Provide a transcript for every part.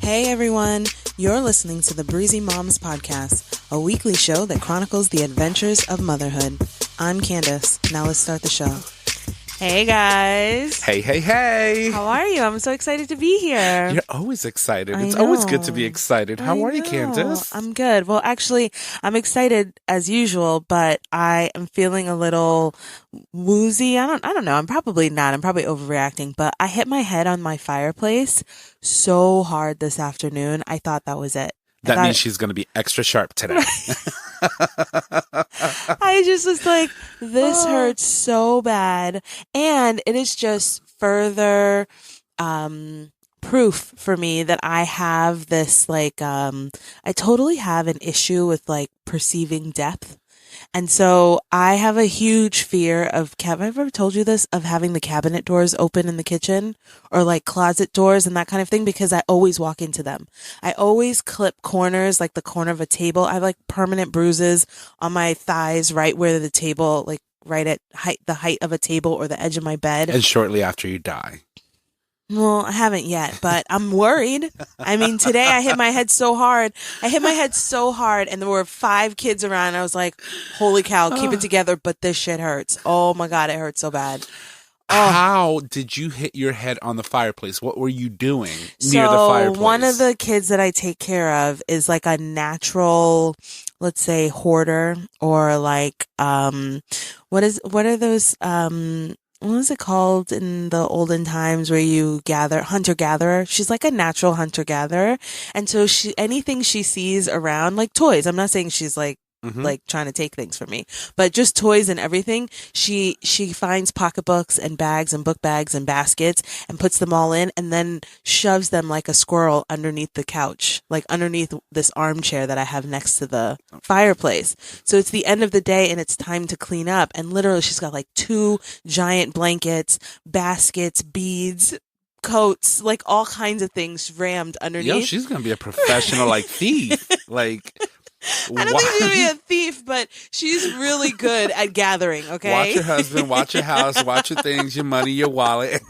Hey everyone, you're listening to the Breezy Moms Podcast, a weekly show that chronicles the adventures of motherhood. I'm Candace. Now let's start the show. Hey guys. Hey. How are you? I'm so excited to be here. You're always excited. It's always good to be excited. How are you, Candace? I'm good. Well, actually, I'm excited as usual, but I am feeling a little woozy. I don't know. I'm probably not. I'm probably overreacting, but I hit my head on my fireplace so hard this afternoon. I thought that was it. That means she's going to be extra sharp today. I just was like, this hurts so bad. And it is just further proof for me that I have this, I totally have an issue with, perceiving depth. And so I have a huge fear of, have I ever told you this, of having the cabinet doors open in the kitchen or closet doors and that kind of thing, because I always walk into them. I always clip corners, like the corner of a table. I have permanent bruises on my thighs, right where the table, right at the height of a table or the edge of my bed. And shortly after you die. Well, I haven't yet, but I'm worried. I mean, today I hit my head so hard. And there were 5 kids around. I was like, holy cow, keep it together. But this shit hurts. Oh my God, it hurts so bad. Oh. How did you hit your head on the fireplace? What were you doing near the fireplace? So one of the kids that I take care of is a natural, let's say, hoarder, or what are those, what was it called in the olden times where you gather, hunter-gatherer? She's like a natural hunter-gatherer. And so anything she sees around, like toys, I'm not saying she's trying to take things from me, but just toys and everything. She finds pocketbooks and bags and book bags and baskets and puts them all in, and then shoves them like a squirrel underneath the couch, underneath this armchair that I have next to the fireplace. So it's the end of the day and it's time to clean up. And literally she's got 2 giant blankets, baskets, beads, coats, all kinds of things rammed underneath. Yo, she's going to be a professional thief. I don't think she's going to be a thief, but she's really good at gathering, okay? Watch your husband, watch your house, watch your things, your money, your wallet.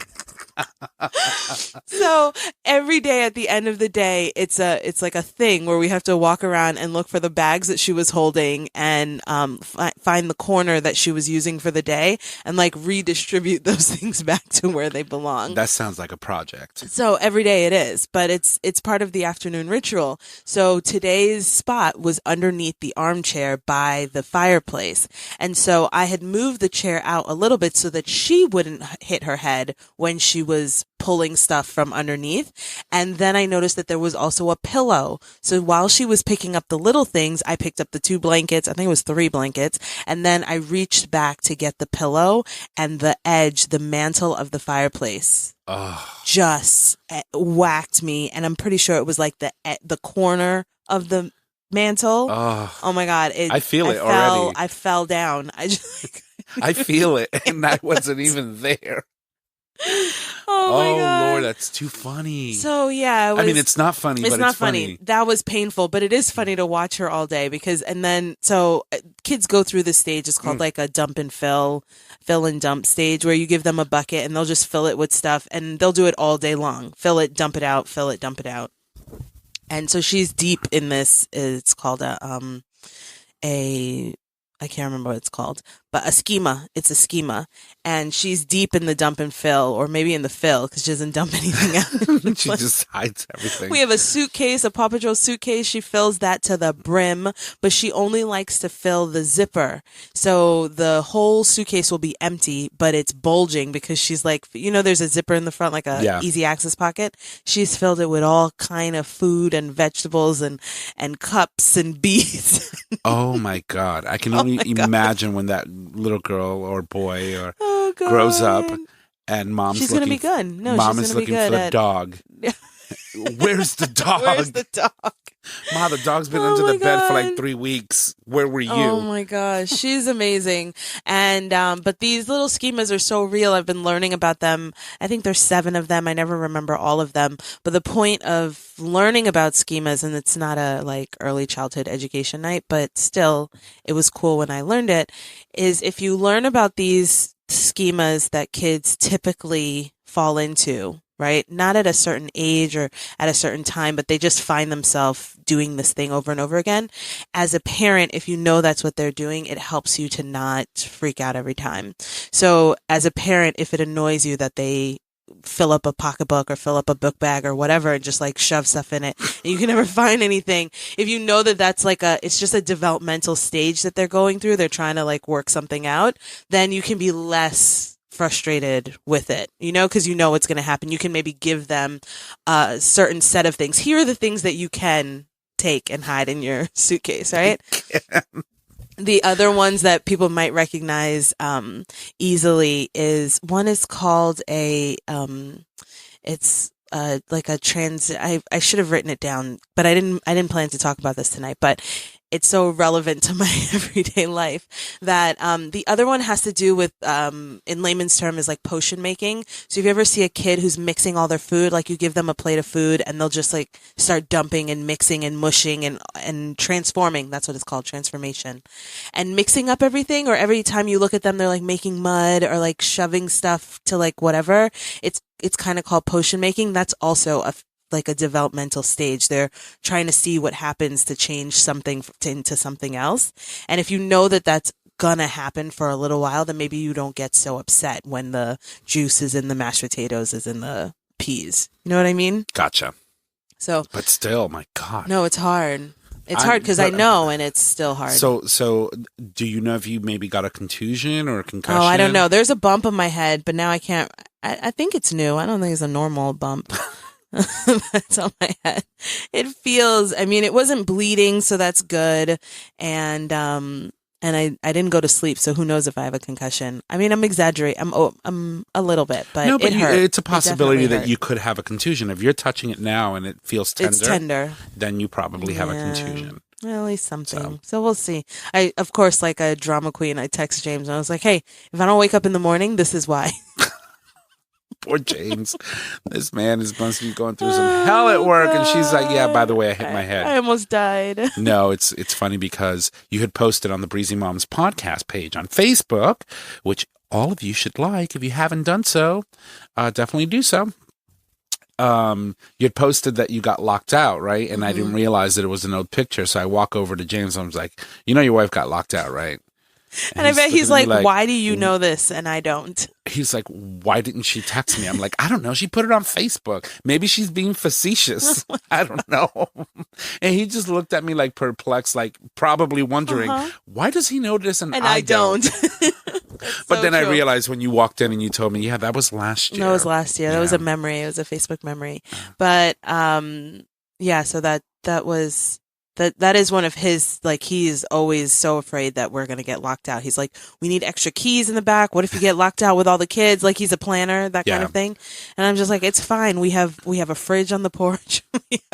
So every day at the end of the day, it's like a thing where we have to walk around and look for the bags that she was holding and find the corner that she was using for the day and redistribute those things back to where they belong. That sounds like a project. So every day it is, but it's part of the afternoon ritual. So today's spot was underneath the armchair by the fireplace. And so I had moved the chair out a little bit so that she wouldn't hit her head when she was pulling stuff from underneath. And then I noticed that there was also a pillow. So while she was picking up the little things, I picked up the 2 blankets. I think it was 3 blankets. And then I reached back to get the pillow, and the edge, the mantle of the fireplace just whacked me. And I'm pretty sure it was the corner of the mantle. Oh my God. I feel it already. I fell down. I feel it. And I wasn't even there. Oh my God. Lord, that's too funny. So yeah, it's not funny, but it's funny. That was painful, but it is funny to watch her all day because, kids go through this stage. It's called a dump and fill and dump stage, where you give them a bucket and they'll just fill it with stuff, and they'll do it all day long. Fill it, dump it out, fill it, dump it out. And so she's deep in this. It's called I can't remember what it's called, but a schema. It's a schema. And she's deep in the dump and fill, or maybe in the fill, because she doesn't dump anything out. She just hides everything. We have a suitcase, a Paw Patrol suitcase. She fills that to the brim, but she only likes to fill the zipper. So the whole suitcase will be empty, but it's bulging because she's there's a zipper in the front, easy access pocket. She's filled it with all kind of food and vegetables and cups and beads. Oh my God. I can only imagine when that little girl or boy grows up and she's going to be good. No, mom she's is gonna be looking good for the dog. Where's the dog? Where's the dog? Ma, the dog's been under the bed for 3 weeks. Where were you? Oh my gosh, she's amazing. And but these little schemas are so real. I've been learning about them. I think there's 7 of them. I never remember all of them. But the point of learning about schemas, and it's not a early childhood education night, but still it was cool when I learned it, is if you learn about these schemas that kids typically fall into, right? Not at a certain age or at a certain time, but they just find themselves doing this thing over and over again. As a parent, if you know that's what they're doing, it helps you to not freak out every time. So as a parent, if it annoys you that they fill up a pocketbook or fill up a book bag or whatever and just like shove stuff in it and you can never find anything, if you know that that's like it's just a developmental stage that they're going through, they're trying to like work something out, then you can be less frustrated with it, because you know what's going to happen. You can maybe give them a certain set of things. Here are the things that you can take and hide in your suitcase, right? The other ones that people might recognize easily is one is called it's like a I should have written it down, but I didn't plan to talk about this tonight, but it's so relevant to my everyday life that the other one has to do with in layman's term is like potion making. So if you ever see a kid who's mixing all their food, like you give them a plate of food and they'll just like start dumping and mixing and mushing and transforming. That's what it's called, transformation. And mixing up everything, or every time you look at them they're like making mud or like shoving stuff to like whatever. It's kind of called potion making. That's also like a developmental stage. They're trying to see what happens to change something into something else. And if you know that that's gonna happen for a little while, then maybe you don't get so upset when the juice is in the mashed potatoes is in the peas. You know what I mean? Gotcha. So, but still, my God. No, it's hard. It's hard because I know, and it's still hard. So do you know if you maybe got a contusion or a concussion? Oh, I don't know. There's a bump on my head, but now I can't. I think it's new. I don't think it's a normal bump. That's on my head. It feels, it wasn't bleeding, so that's good. And I didn't go to sleep, so who knows if I have a concussion. I'm exaggerating. I'm a little bit, but no, but it hurt. It's a possibility that you could have a contusion. If you're touching it now and it feels tender, it's tender, then you probably have a contusion. Well, at least something. So we'll see. I, of course, like a drama queen, I text James and I was like, hey, if I don't wake up in the morning, this is why. Poor James. This man must be going through some hell at work. And she's like, yeah, by the way, I hit my head. I almost died. No, it's funny because you had posted on the Breezy Moms podcast page on Facebook, which all of you should like. If you haven't done so, definitely do so. You had posted that you got locked out, right? And I didn't realize that it was an old picture. So I walk over to James and I was like, your wife got locked out, right? And I bet he's like, why do you know this and I don't? He's like, why didn't she text me? I'm like, I don't know. She put it on Facebook. Maybe she's being facetious. I don't know. And he just looked at me like perplexed, like probably wondering, why does he know this and I don't? But then I realized when you walked in and you told me, yeah, that was last year. That was last year. That was a memory. It was a Facebook memory. But yeah, so that was... That is one of his, like, he's always so afraid that we're going to get locked out. He's like, we need extra keys in the back. What if you get locked out with all the kids? Like, he's a planner, that kind of thing. And I'm just like, it's fine. We have a fridge on the porch.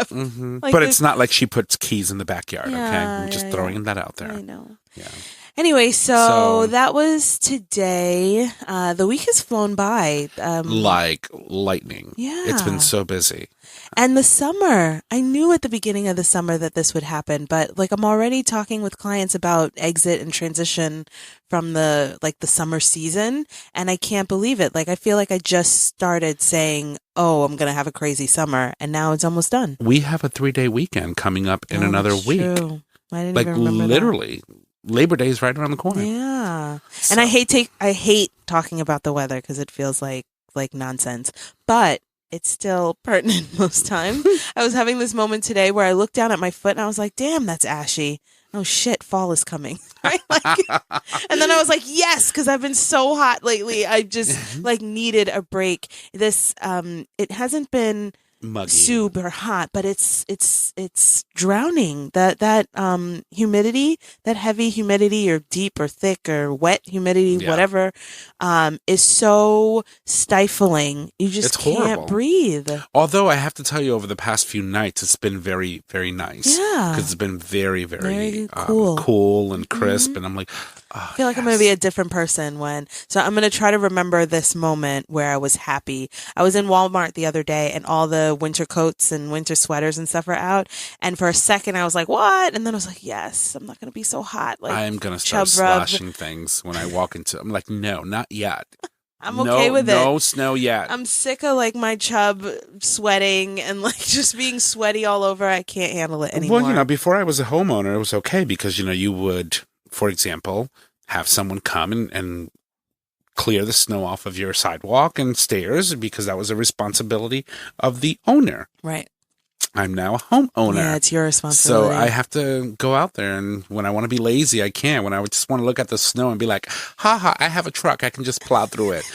But it's not like she puts keys in the backyard, okay? I'm just throwing that out there. I know. Yeah. Anyway, so that was today. The week has flown by. Like lightning. Yeah. It's been so busy. And the summer, I knew at the beginning of the summer that this would happen, but like I'm already talking with clients about exit and transition from the summer season, and I can't believe it. Like I feel like I just started saying, oh, I'm going to have a crazy summer, and now it's almost done. We have a 3-day weekend coming up in another week. True. I didn't even remember literally. That. Labor Day is right around the corner. Yeah. So. And I hate talking about the weather because it feels like nonsense, but it's still pertinent most times. I was having this moment today where I looked down at my foot and I was like, damn, that's ashy. Oh shit, fall is coming. Right? And then I was like, yes, because I've been so hot lately. I just needed a break. This it hasn't been muggy, super hot, but it's drowning. That humidity, that heavy humidity, or deep or thick or wet humidity, whatever, is so stifling. You just can't breathe. Although I have to tell you, over the past few nights, it's been very, very nice. Yeah, because it's been very, very cool and crisp, and I'm like, oh, I feel like I'm going to be a different person so I'm going to try to remember this moment where I was happy. I was in Walmart the other day and all the winter coats and winter sweaters and stuff are out. And for a second I was like, what? And then I was like, yes, I'm not going to be so hot. Like I'm going to start slashing things when I walk into, I'm like, no, not yet. I'm okay with it. No snow yet. I'm sick of like my chub sweating and like just being sweaty all over. I can't handle it anymore. Well, before I was a homeowner, it was okay because, you would, for example, have someone come and clear the snow off of your sidewalk and stairs because that was a responsibility of the owner. Right. I'm now a homeowner. Yeah, it's your responsibility. So I have to go out there, and when I want to be lazy, I can. When I just want to look at the snow and be like, I have a truck. I can just plow through it.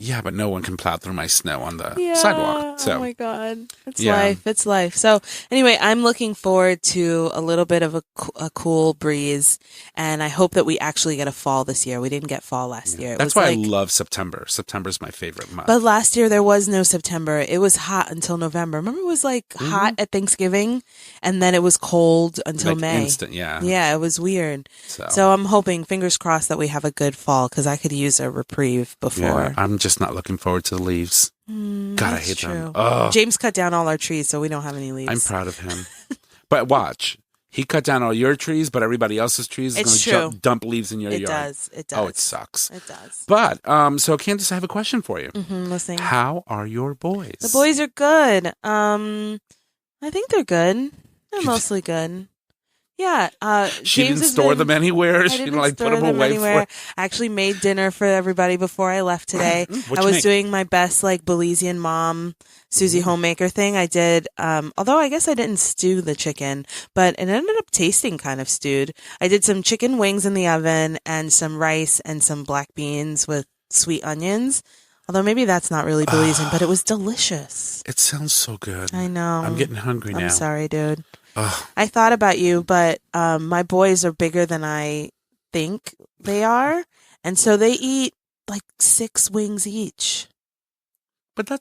Yeah, but no one can plow through my snow on the sidewalk. So. Oh my God. It's life. It's life. So anyway, I'm looking forward to a little bit of a cool breeze, and I hope that we actually get a fall this year. We didn't get fall last year. That's why I love September. September's my favorite month. But last year there was no September. It was hot until November. Remember it was like hot at Thanksgiving, and then it was cold until May. Instant, yeah. Yeah, it was weird. So I'm hoping, fingers crossed, that we have a good fall because I could use a reprieve before. Yeah, I'm just not looking forward to the leaves. God, I hate them. Oh. James cut down all our trees, so we don't have any leaves. I'm proud of him. But watch. He cut down all your trees, but everybody else's trees is going to dump leaves in your yard. It does. Oh, it sucks. It does. But, so Candace, I have a question for you. Listening. How are your boys? The boys are good. I think they're good. They're mostly good. Yeah. She James didn't store them anywhere. She didn't put them away anywhere. I actually made dinner for everybody before I left today. I was doing my best like Belizean mom, Susie homemaker thing. I did, although I guess I didn't stew the chicken, but it ended up tasting kind of stewed. I did some chicken wings in the oven and some rice and some black beans with sweet onions. Although maybe that's not really Belizean, but it was delicious. It sounds so good. I know. I'm getting hungry now. I'm sorry, dude. I thought about you, but my boys are bigger than I think they are, and so they eat like 6 wings each. But are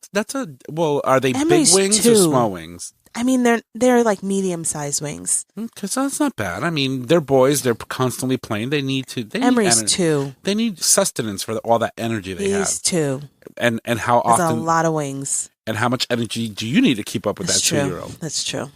they Emery's big wings 2. or small wings? I mean, they're like medium-sized wings. Because that's not bad. I mean, they're boys. They're constantly playing. They need to. Emery's 2. They need sustenance for all that energy they have. He's 2. And how often? That's a lot of wings. And how much energy do you need to keep up with that 2-year-old? That's true.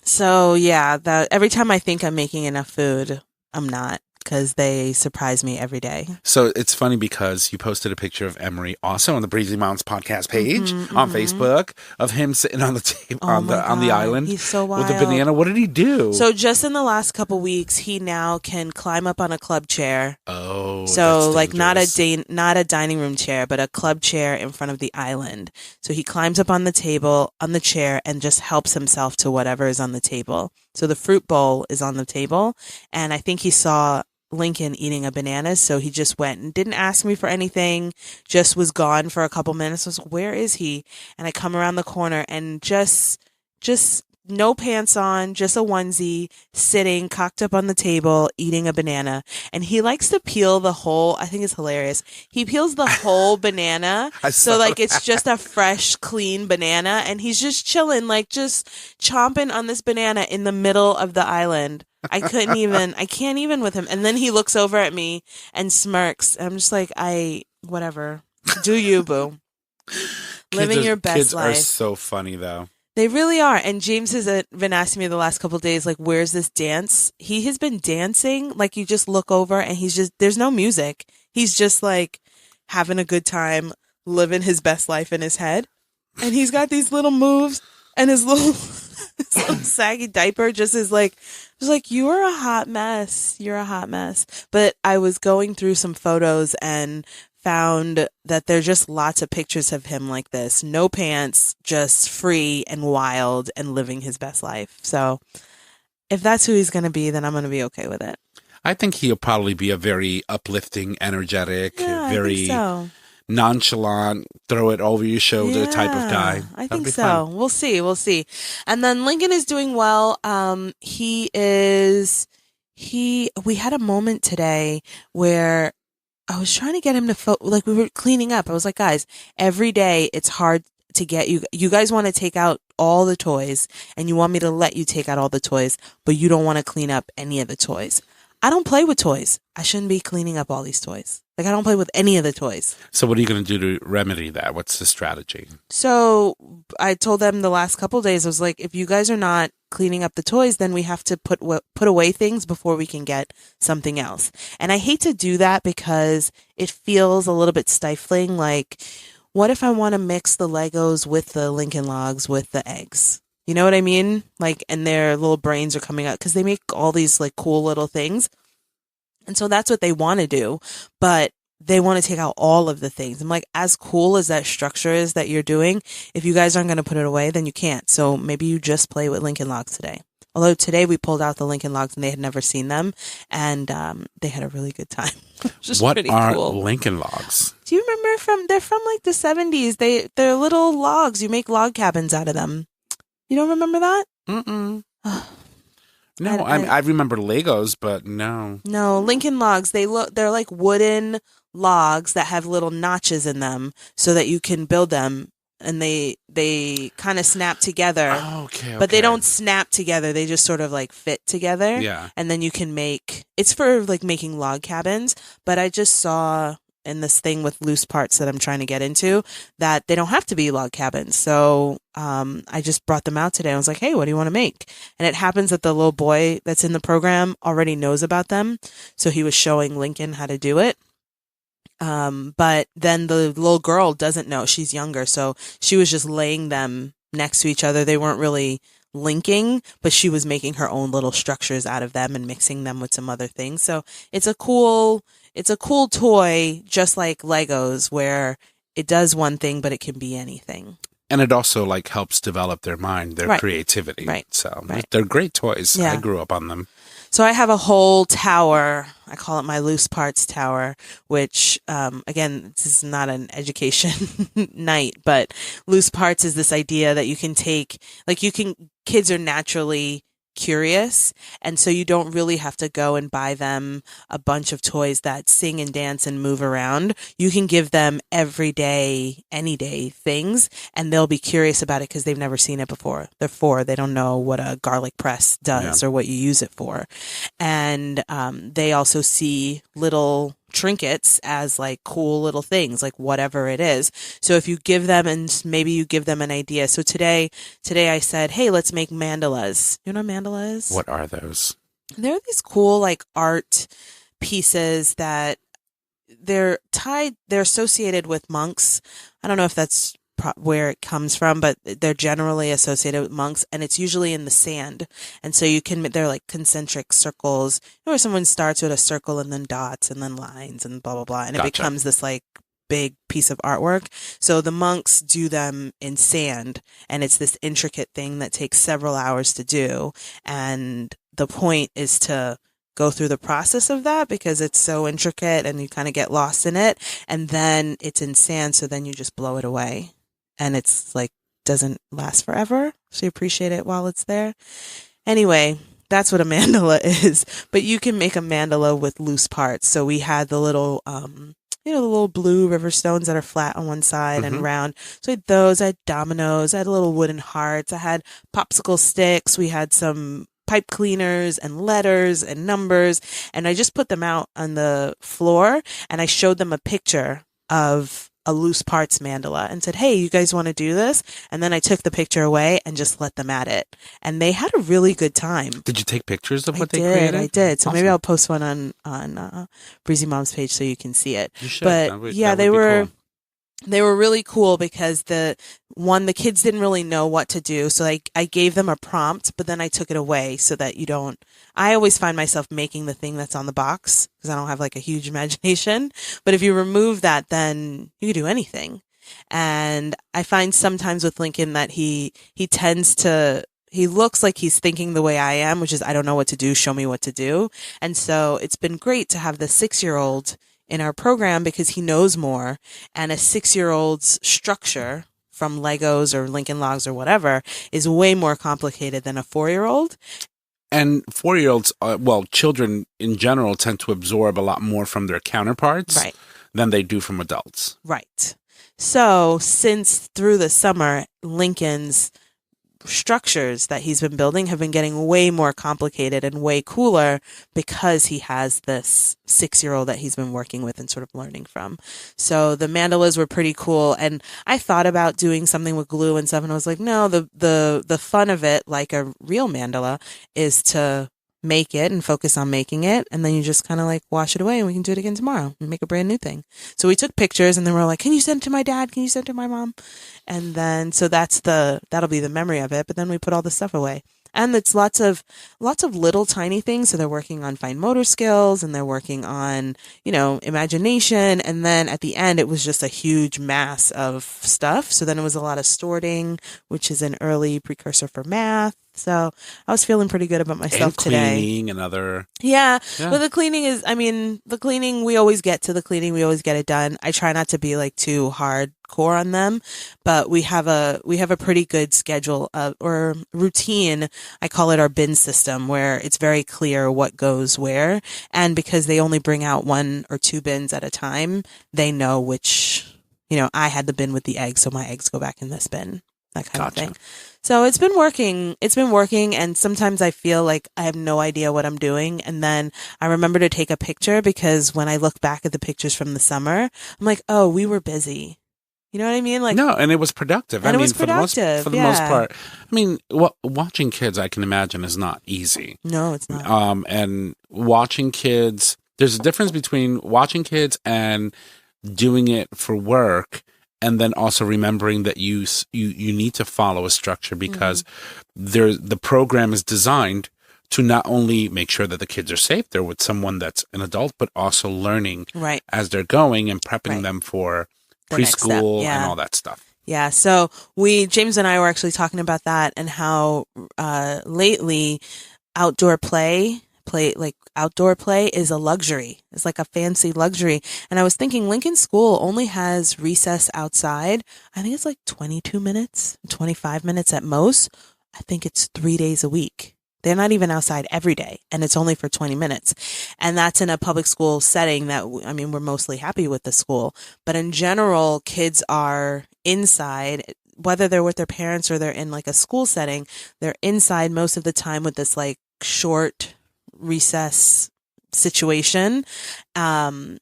So yeah, every time I think I'm making enough food, I'm not, because they surprise me every day. So it's funny because you posted a picture of Emery also on the Breezy Mountains podcast page on Facebook of him sitting on the table on the island. He's so wild. With the banana. What did he do? So just in the last couple weeks, he now can climb up on a club chair. Oh, so like not a dining room chair, but a club chair in front of the island. So he climbs up on the chair, and just helps himself to whatever is on the table. So the fruit bowl is on the table, and I think he saw Lincoln eating a banana, so he just went and didn't ask me for anything, just was gone for a couple minutes. I was like, where is he? And I come around the corner, and just no pants on, just a onesie, sitting cocked up on the table, eating a banana. And he likes to peel the whole, I think it's hilarious. He peels the whole banana. So like it's just a fresh, clean banana. And he's just chilling, like just chomping on this banana in the middle of the island. I can't even with him. And then he looks over at me and smirks. And I'm just like, whatever. Do you, boo. Living your best life. Kids are so funny though. They really are. And James has been asking me the last couple of days, like, where's this dance? He has been dancing. Like, you just look over and there's no music. He's just like having a good time, living his best life in his head. And he's got these little moves, and his little saggy diaper just you are a hot mess. You're a hot mess. But I was going through some photos and found that there's just lots of pictures of him like this. No pants, just free and wild and living his best life. So if that's who he's going to be, then I'm going to be okay with it. I think he'll probably be a very uplifting, energetic, very nonchalant, throw it over your shoulder type of guy. I think so. Fun. We'll see. And then Lincoln is doing well. We had a moment today where I was trying to get him to like we were cleaning up. I was like, guys, every day it's hard to get you. You guys want to take out all the toys, and you want me to let you take out all the toys, but you don't want to clean up any of the toys. I don't play with toys. I shouldn't be cleaning up all these toys. Like, I don't play with any of the toys. So what are you going to do to remedy that? What's the strategy? So I told them the last couple of days, I was like, if you guys are not cleaning up the toys, then we have to put away things before we can get something else. And I hate to do that because it feels a little bit stifling. Like, what if I want to mix the Legos with the Lincoln Logs with the eggs? You know what I mean? Like, and their little brains are coming out because they make all these like cool little things. And so that's what they want to do. But they want to take out all of the things. I'm like, as cool as that structure is that you're doing, if you guys aren't going to put it away, then you can't. So maybe you just play with Lincoln Logs today. Although today we pulled out the Lincoln Logs and they had never seen them, and they had a really good time. What are Lincoln Logs? Do you remember they're from like the 70s. They're little logs. You make log cabins out of them. You don't remember that? Mm-mm. No, I remember Legos, but no. No, Lincoln Logs, they're like wooden logs that have little notches in them so that you can build them, and they kind of snap together. Oh, okay. But they don't snap together. They just sort of like fit together. Yeah. And then you can it's for like making log cabins, but I just saw in this thing with loose parts that I'm trying to get into that they don't have to be log cabins. So I just brought them out today. I was like, hey, what do you want to make? And it happens that the little boy that's in the program already knows about them. So he was showing Lincoln how to do it. But then the little girl doesn't know. She's younger. So she was just laying them next to each other. They weren't really linking, but she was making her own little structures out of them and mixing them with some other things. So it's a cool toy, just like Legos, where it does one thing, but it can be anything. And it also like helps develop their mind, their creativity. Right. So they're great toys. Yeah. I grew up on them. So I have a whole tower. I call it my loose parts tower, which, again, this is not an education night, but loose parts is this idea that you can take, like kids are naturally curious, and so you don't really have to go and buy them a bunch of toys that sing and dance and move around. You can give them everyday, any day things, and they'll be curious about it because they've never seen it before. They're 4. They don't know what a garlic press does or what you use it for. And they also see little trinkets as like cool little things, like whatever it is. So if you give them, and maybe you give them an idea. So today I said, hey, let's make mandalas. You know what mandala is? What are those? They're these cool like art pieces that they're associated with monks. I don't know if that's where it comes from, but they're generally associated with monks, and it's usually in the sand. And so they're like concentric circles, where someone starts with a circle and then dots and then lines and blah, blah, blah. And it becomes this like big piece of artwork. So the monks do them in sand, and it's this intricate thing that takes several hours to do. And the point is to go through the process of that because it's so intricate and you kind of get lost in it. And then it's in sand, so then you just blow it away. And it's like, doesn't last forever. So you appreciate it while it's there. Anyway, that's what a mandala is. But you can make a mandala with loose parts. So we had the little, the little blue river stones that are flat on one side and round. So I had those. I had dominoes. I had little wooden hearts. I had popsicle sticks. We had some pipe cleaners and letters and numbers. And I just put them out on the floor and I showed them a picture of a loose parts mandala and said, hey, you guys want to do this? And then I took the picture away and just let them at it. And they had a really good time. Did you take pictures of what they created? I did. So awesome. Maybe I'll post one on Breezy Mom's page so you can see it. You should. But they were really cool because the kids didn't really know what to do. So I gave them a prompt, but then I took it away so that I always find myself making the thing that's on the box because I don't have like a huge imagination. But if you remove that, then you can do anything. And I find sometimes with Lincoln that he looks like he's thinking the way I am, which is I don't know what to do. Show me what to do. And so it's been great to have the 6-year-old in our program because he knows more, and a 6-year-old's structure from Legos or Lincoln Logs or whatever is way more complicated than a 4-year-old. And 4-year-olds, children in general tend to absorb a lot more from their counterparts than they do from adults. Right. So since through the summer, Lincoln's structures that he's been building have been getting way more complicated and way cooler because he has this 6-year-old that he's been working with and sort of learning from. So the mandalas were pretty cool. And I thought about doing something with glue and stuff, and I was like, no, the fun of it, like a real mandala, is to make it and focus on making it, and then you just kind of like wash it away and we can do it again tomorrow and make a brand new thing. So we took pictures, and then we're like, can you send it to my dad? Can you send it to my mom? And then so that'll be the memory of it, but then we put all the stuff away. And it's lots of little tiny things. So they're working on fine motor skills, and they're working on, imagination. And then at the end, it was just a huge mass of stuff. So then it was a lot of sorting, which is an early precursor for math. So I was feeling pretty good about myself today. Cleaning and other. Yeah. But the cleaning we always get to the cleaning. We always get it done. I try not to be like too hardcore on them, but we have a pretty good schedule or routine. I call it our bin system, where it's very clear what goes where. And because they only bring out 1 or 2 bins at a time, they know which, I had the bin with the eggs, so my eggs go back in this bin, that kind of thing. So it's been working. And sometimes I feel like I have no idea what I'm doing. And then I remember to take a picture, because when I look back at the pictures from the summer, I'm like, oh, we were busy. You know what I mean? Like, no, and it was productive. And it was productive, for the most part. I mean, watching kids, I can imagine, is not easy. No, it's not. And watching kids, there's a difference between watching kids and doing it for work. And then also remembering that you need to follow a structure, because the program is designed to not only make sure that the kids are safe there with someone that's an adult, but also learning as they're going and prepping them for the preschool and all that stuff. Yeah. So James and I were actually talking about that, and how lately outdoor play is a luxury. It's like a fancy luxury. And I was thinking, Lincoln School only has recess outside. I think it's like 22 minutes, 25 minutes at most. I think it's 3 days a week. They're not even outside every day, and it's only for 20 minutes. And that's in a public school setting that, we're mostly happy with the school. But in general, kids are inside, whether they're with their parents or they're in like a school setting, they're inside most of the time with this like short recess situation. And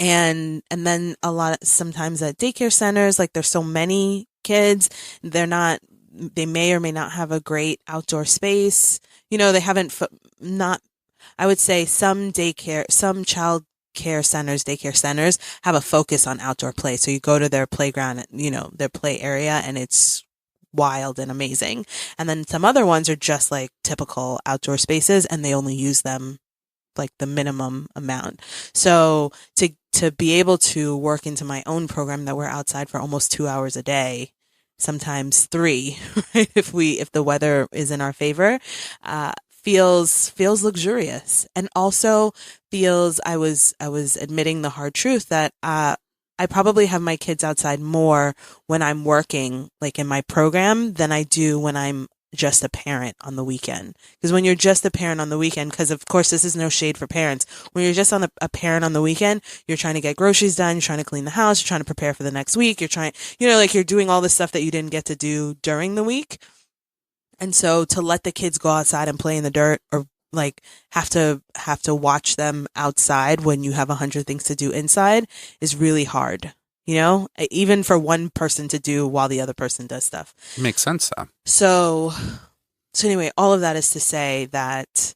then sometimes at daycare centers, like there's so many kids, they may or may not have a great outdoor space. They haven't I would say some child care centers, daycare centers have a focus on outdoor play. So you go to their playground, their play area, and it's wild and amazing. And then some other ones are just like typical outdoor spaces, and they only use them like the minimum amount. So to be able to work into my own program that we're outside for almost 2 hours a day, sometimes 3, right? If the weather is in our favor, feels luxurious. And also feels, I was admitting the hard truth that I probably have my kids outside more when I'm working, like in my program, than I do when I'm just a parent on the weekend. Because when you're just a parent on the weekend, because of course this is no shade for parents, when you're just a parent on the weekend, you're trying to get groceries done, you're trying to clean the house, you're trying to prepare for the next week, you're trying, like you're doing all the stuff that you didn't get to do during the week. And so to let the kids go outside and play in the dirt, or like have to watch them outside when you have 100 things to do inside, is really hard, even for one person to do while the other person does stuff. Makes sense, though. So anyway, all of that is to say that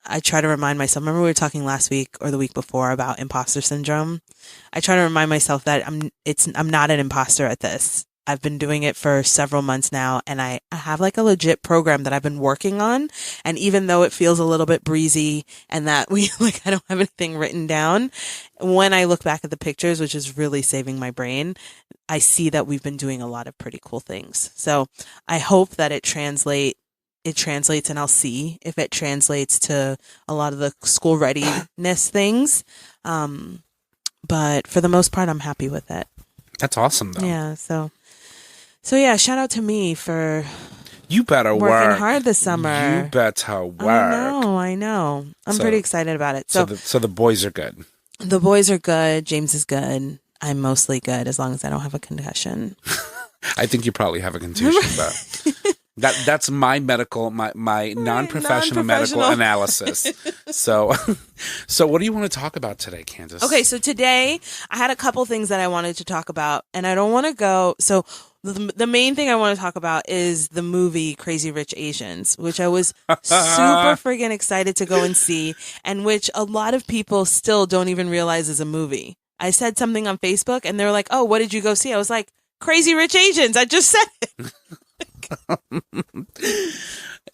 I try to remind myself, remember we were talking last week or the week before about imposter syndrome? I try to remind myself that I'm not an imposter at this. I've been doing it for several months now, and I have like a legit program that I've been working on. And even though it feels a little bit breezy and that I don't have anything written down, when I look back at the pictures, which is really saving my brain, I see that we've been doing a lot of pretty cool things. So I hope that it translates, and I'll see if it translates to a lot of the school readiness things. But for the most part, I'm happy with it. That's awesome, though. Yeah. So yeah, shout out to me for you better working hard this summer. You better work. I know. I'm pretty excited about it. So the boys are good. The boys are good. James is good. I'm mostly good as long as I don't have a concussion. I think you probably have a contusion, but That's my non-professional medical Non-professional. analysis. So, so what do you want to talk about today, Candace? Okay, so today I had a couple things that I wanted to talk about, and I don't want to go. So the main thing I want to talk about is the movie Crazy Rich Asians, which I was super friggin' excited to go and see, and which a lot of people still don't even realize is a movie. I said something on Facebook, and they were like, "Oh, what did you go see?" I was like, "Crazy Rich Asians." I just said it.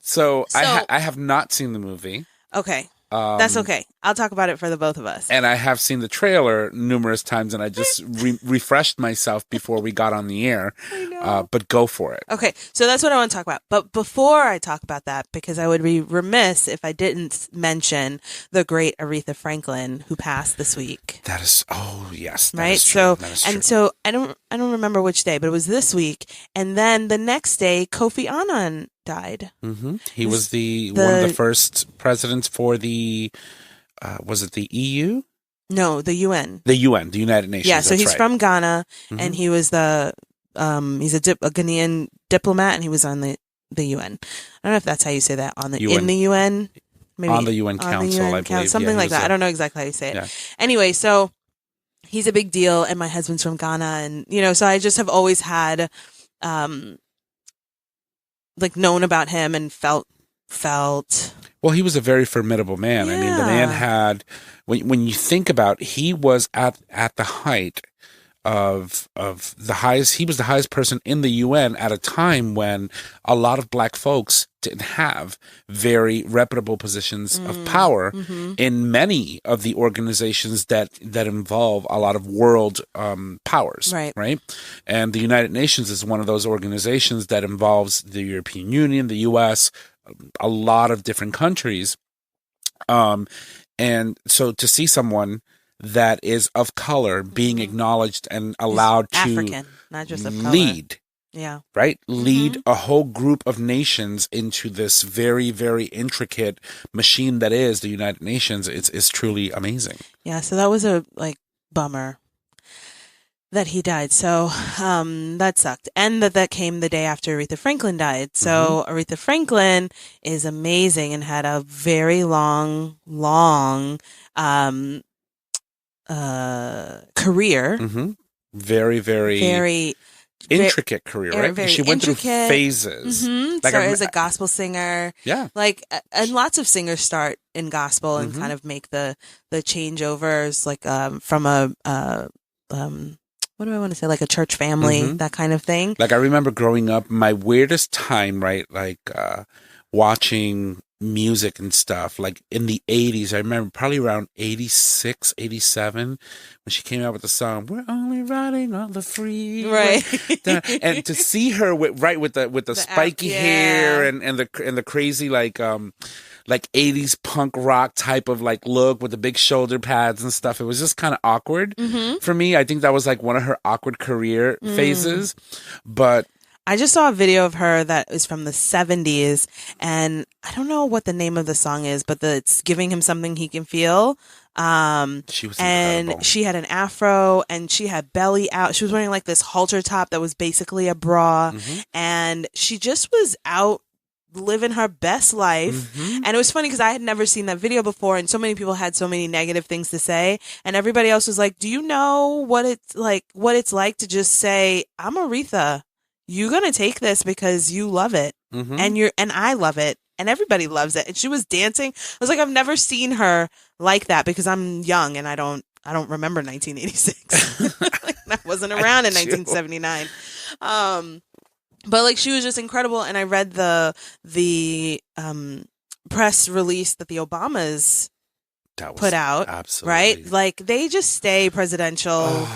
So I have not seen the movie. Okay. That's okay. I'll talk about it for the both of us. And I have seen the trailer numerous times, and I just refreshed myself before we got on the air. I know. But go for it. Okay, so that's what I want to talk about. But before I talk about that, because I would be remiss if I didn't mention the great Aretha Franklin, who passed this week. That is, oh yes, that right. is true. So that is and true. so I don't remember which day, but it was this week. And then the next day, Kofi Annan died. Mm-hmm. He was one of the first presidents for the. Was it the EU? No, the UN. The UN, the United Nations. Yeah, so that's he's right. from Ghana, and he was he's a Ghanaian diplomat, and he was on the UN. I don't know if that's how you say that UN. In the UN, maybe on the UN Council, I believe, something like that. I don't know exactly how you say it. Yeah. Anyway, so he's a big deal, and my husband's from Ghana, and so I just have always had, known about him and felt. Well, he was a very formidable man. Yeah. I mean, the man had, when you think about, he was at the height of the highest. He was the highest person in the UN at a time when a lot of black folks didn't have very reputable positions of power in many of the organizations that involve a lot of world powers. Right. And the United Nations is one of those organizations that involves the European Union, the US, a lot of different countries. And so to see someone that is of color being acknowledged and allowed to African, not just of color. Lead. Yeah. Right? Lead a whole group of nations into this very, very intricate machine that is the United Nations. It's truly amazing. Yeah. So that was a bummer that he died. So that sucked. And that came the day after Aretha Franklin died. So Aretha Franklin is amazing and had a very long career. Very, very intricate career, right? Very she went intricate. through phases. Started as a gospel singer. Yeah. And lots of singers start in gospel and kind of make the changeovers, from a what do I want to say? Like a church family, that kind of thing. I remember growing up, my weirdest time, right? Watching music and stuff, in the 80s. I remember probably around 86, 87, when she came out with the song, "We're only riding on the freeway." Right. And to see her with the spiky hair and the crazy, 80s punk rock type of look with the big shoulder pads and stuff. It was just kind of awkward for me. I think that was one of her awkward career phases. But I just saw a video of her that is from the 70s, and I don't know what the name of the song is, but it's giving him something he can feel. She was and incredible. She had an afro, and she had belly out. She was wearing this halter top that was basically a bra, and she just was out living her best life. And it was funny because I had never seen that video before, and so many people had so many negative things to say, and everybody else was like, do you know what it's like to just say, "I'm Aretha, you're gonna take this because you love it, and I love it, and everybody loves it." And she was dancing. I was like, I've never seen her like that because I'm young and I don't remember 1986. I wasn't around in 1979. But she was just incredible, and I read the press release that the Obamas put out. Absolutely. Right? They just stay presidential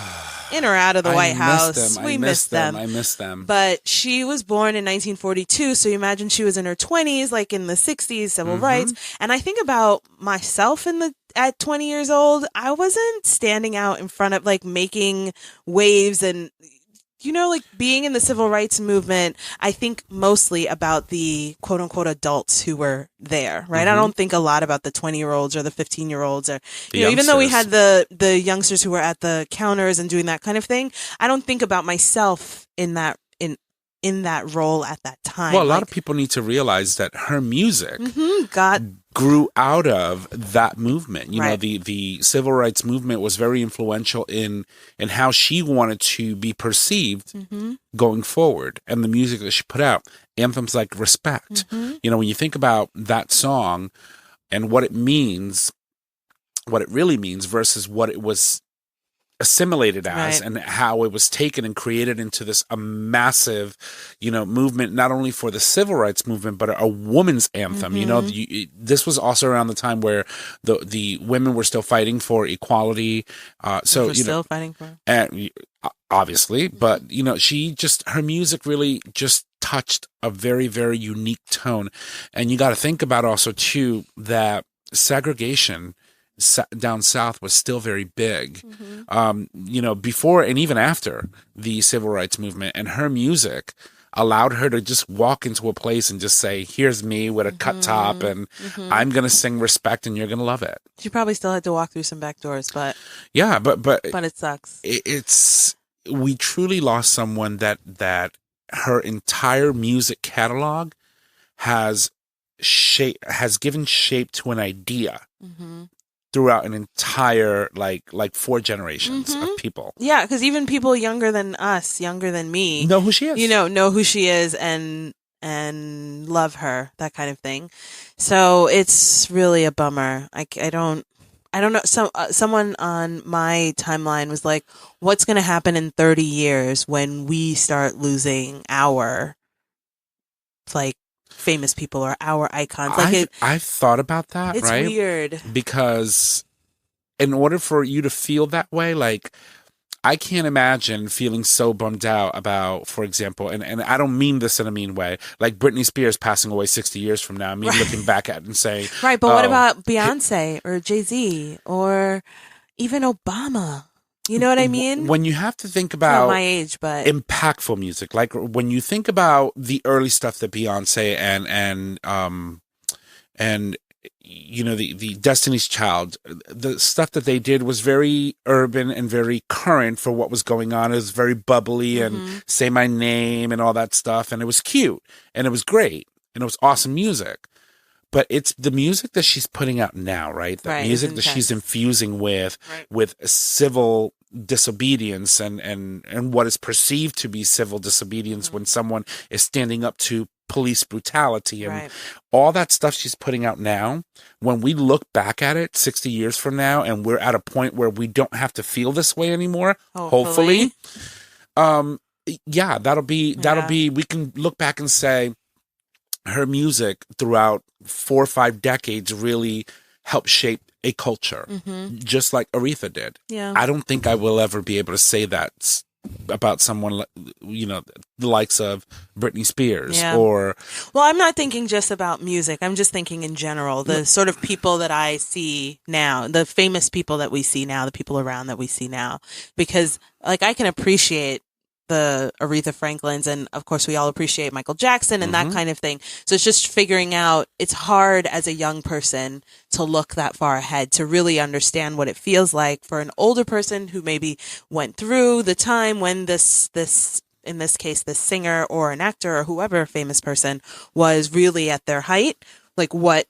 in or out of the White House. We miss them. I miss them. But she was born in 1942, so you imagine she was in her 20s, in the 60s, civil rights. And I think about myself at 20 years old, I wasn't standing out in front of making waves and being in the civil rights movement. I think mostly about the quote unquote adults who were there, right? I don't think a lot about the 20-year-olds or the 15-year-olds or, even though we had the youngsters who were at the counters and doing that kind of thing, I don't think about myself in in that role at that time. Well, a lot of people need to realize that her music got grew out of that movement. You know, Right. the civil rights movement was very influential in how she wanted to be perceived going forward, and the music that she put out, anthems like Respect. You know, when you think about that song and what it means, what it really means versus what it was assimilated as, Right. and how it was taken and created into this a massive, you know, movement, not only for the civil rights movement, but a woman's anthem. You know, this was also around the time where the women were still fighting for equality. So, We're you know, still fighting for. and obviously, but you know, her music really just touched a very, very unique tone. And you got to think about also too that segregation down south was still very big, you know, before and even after the civil rights movement, and her music allowed her to just walk into a place and just say, here's me with a cut top, and I'm going to sing Respect and you're going to love it. She probably still had to walk through some back doors, but Yeah, but it sucks. We truly lost someone that her entire music catalog has given shape to an idea throughout an entire like 4 generations of people. Yeah, because even people younger than us, younger than me, Know who she is. you know who she is and love her, that kind of thing. So it's really a bummer. I don't know. Someone on my timeline was like, "What's going to happen in 30 years when we start losing our like famous people or our icons?" Like I've thought about that. It's right? weird Because in order for you to feel that way, like, I can't imagine feeling so bummed out about, for example, and I don't mean this in a mean way, like Britney Spears passing away 60 years from now, me looking back at it and saying, right, but what about Beyonce or Jay-Z or even Obama? You know what I mean? When you have to think Not about my age, but impactful music, like when you think about the early stuff that Beyonce and you know, the Destiny's Child, the stuff that they did was very urban and very current for what was going on. It was very bubbly and Say My Name and all that stuff, and it was cute and it was great and it was awesome music. But it's the music that she's putting out now, right? The music that she's infusing with civil disobedience and what is perceived to be civil disobedience when someone is standing up to police brutality and all that stuff she's putting out now. When we look back at it 60 years from now and we're at a point where we don't have to feel this way anymore, hopefully, that'll be we can look back and say her music throughout 4 or 5 decades really helped shape a culture, just like Aretha did. Yeah. I don't think I will ever be able to say that about someone, you know, the likes of Britney Spears or... Well, I'm not thinking just about music. I'm just thinking in general, the sort of people that I see now, the famous people that we see now, the people around that we see now, because like I can appreciate the Aretha Franklins, and of course we all appreciate Michael Jackson and that kind of thing. So it's just figuring out, it's hard as a young person to look that far ahead, to really understand what it feels like for an older person who maybe went through the time when this in this case, this singer or an actor or whoever famous person was really at their height, like what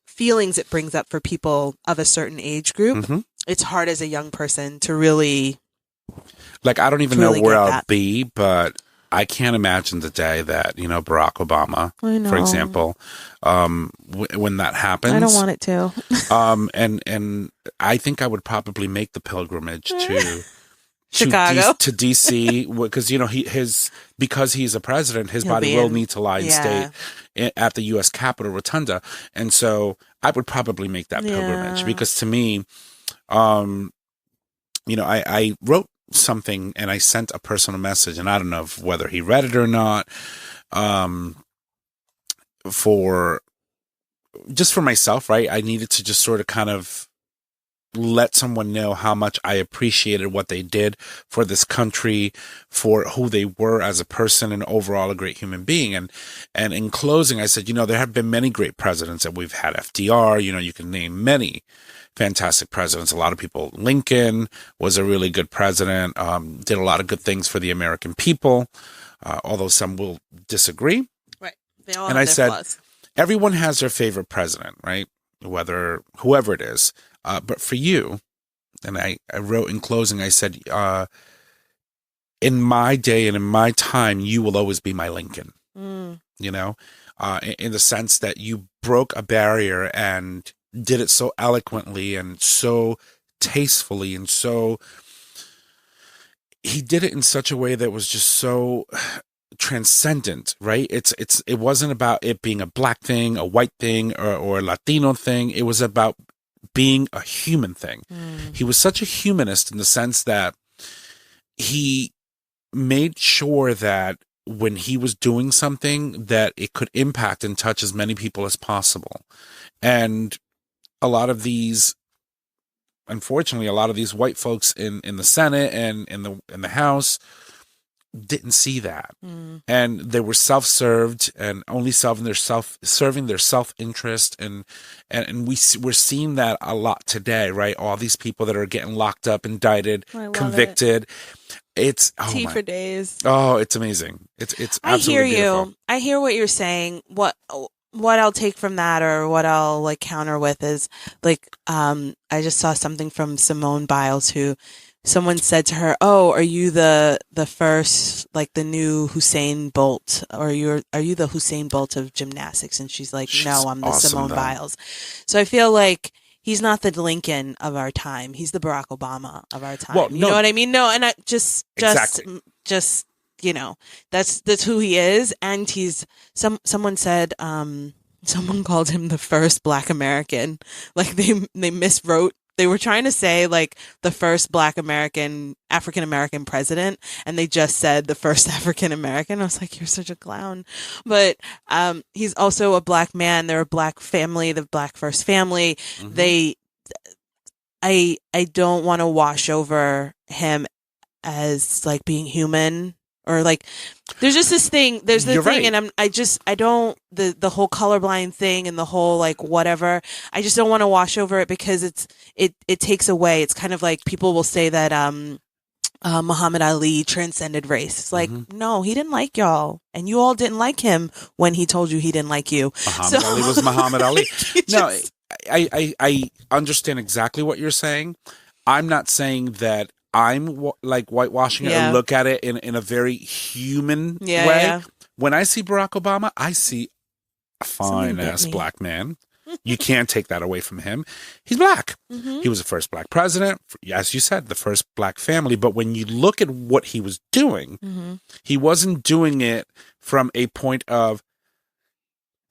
feelings it brings up for people of a certain age group. It's hard as a young person to really... Like, I don't even know where I'll be, but I can't imagine the day that, you know, Barack Obama, for example, when that happens. I don't want it to. And I think I would probably make the pilgrimage to Chicago, to DC, because, you know, because he's a president, his body will need to lie in state at the U.S. Capitol Rotunda, and so I would probably make that pilgrimage, because to me, you know, I wrote something and I sent a personal message, and I don't know whether he read it or not, for myself, right? I needed to just sort of kind of let someone know how much I appreciated what they did for this country, for who they were as a person, and overall a great human being. And in closing, I said, there have been many great presidents, and we've had FDR, you can name many fantastic presidents. A lot of people, Lincoln was a really good president, did a lot of good things for the American people, although some will disagree. Right. They all and have I their said, flaws. Everyone has their favorite president, right? Whoever it is. But for you, and I wrote in closing, I said, in my day and in my time, you will always be my Lincoln, in the sense that you broke a barrier and did it so eloquently and so tastefully, and so he did it in such a way that was just so transcendent, right? It wasn't about it being a black thing, a white thing, or a Latino thing. It was about being a human thing. He was such a humanist in the sense that he made sure that when he was doing something, that it could impact and touch as many people as possible. And unfortunately, a lot of these white folks in the Senate and in the House didn't see that. And they were self-served and only serving their self-interest. And we're seeing that a lot today, right? All these people that are getting locked up, indicted, convicted. It's tea for days. Oh, it's amazing. It's absolutely beautiful. I hear what you're saying. What I'll take from that, or what I'll counter with, is I just saw something from Simone Biles, who someone said to her, "Oh, are you the first, the new Usain Bolt, or are you the Usain Bolt of gymnastics?" And she's like, "No, I'm the awesome, Simone Biles." So I feel like he's not the Lincoln of our time. He's the Barack Obama of our time. Well, you know what I mean? No, and I just that's who he is. And he's someone said, someone called him the first Black American. They miswrote. They were trying to say the first African American president, and they just said the first African American. I was like, you're such a clown. But he's also a Black man. They're a Black family, the Black first family. I don't want to wash over him as being human, or there's just this thing. There's the You're thing, right. and I don't the whole colorblind thing and the whole whatever. I just don't want to wash over it, because it takes away. It's kind of like people will say that Muhammad Ali transcended race. It's no, he didn't like y'all, and you all didn't like him when he told you he didn't like you. Muhammad Ali was Muhammad Ali. No, I understand exactly what you're saying. I'm not saying that I'm whitewashing it and look at it in a very human way. Yeah. When I see Barack Obama, I see a fine-ass Black man. You can't take that away from him. He's Black. He was the first Black president, as you said, the first Black family. But when you look at what he was doing, he wasn't doing it from a point of,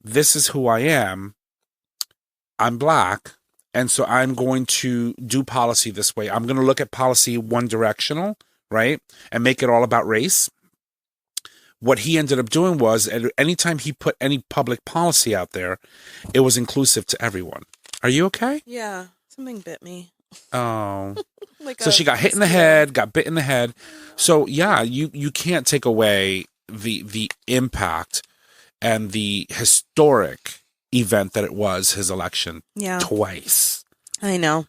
this is who I am. I'm Black. And so I'm going to do policy this way. I'm going to look at policy one directional, right? And make it all about race. What he ended up doing was, anytime he put any public policy out there, it was inclusive to everyone. Are you okay? Yeah, something bit me. Oh. So she got hit in the head, got bit in the head. So yeah, you can't take away the impact and the historic event that it was, his election twice. I know.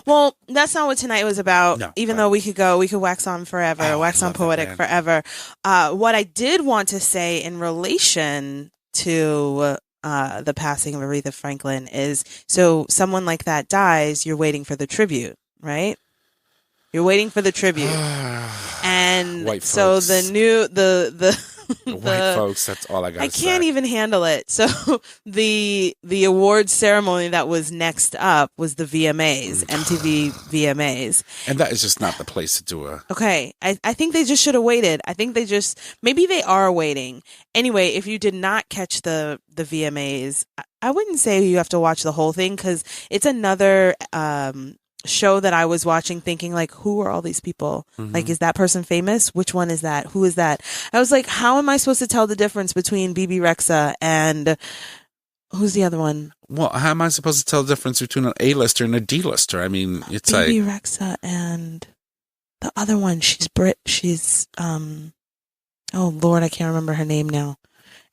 Well, that's not what tonight was about. No, even though we could wax on forever, wax on poetic forever. What I did want to say in relation to the passing of Aretha Franklin is, so someone like that dies, you're waiting for the tribute, right? You're waiting for the tribute. And white so folks. the white folks, that's all I got to say. I can't even handle it. So the awards ceremony that was next up was the VMAs, MTV VMAs. And that is just not the place to do it. Okay. I think they just should have waited. I think maybe they are waiting. Anyway, if you did not catch the VMAs, I wouldn't say you have to watch the whole thing, because it's another show that I was watching thinking, who are all these people? Is that person famous? Which one is that? Who is that? I was like, how am I supposed to tell the difference between BB Rexa and Who's the other one? Well, how am I supposed to tell the difference between an A-lister and a D-lister? I mean, it's Baby like Rexa and the other one. She's oh Lord, I can't remember her name now.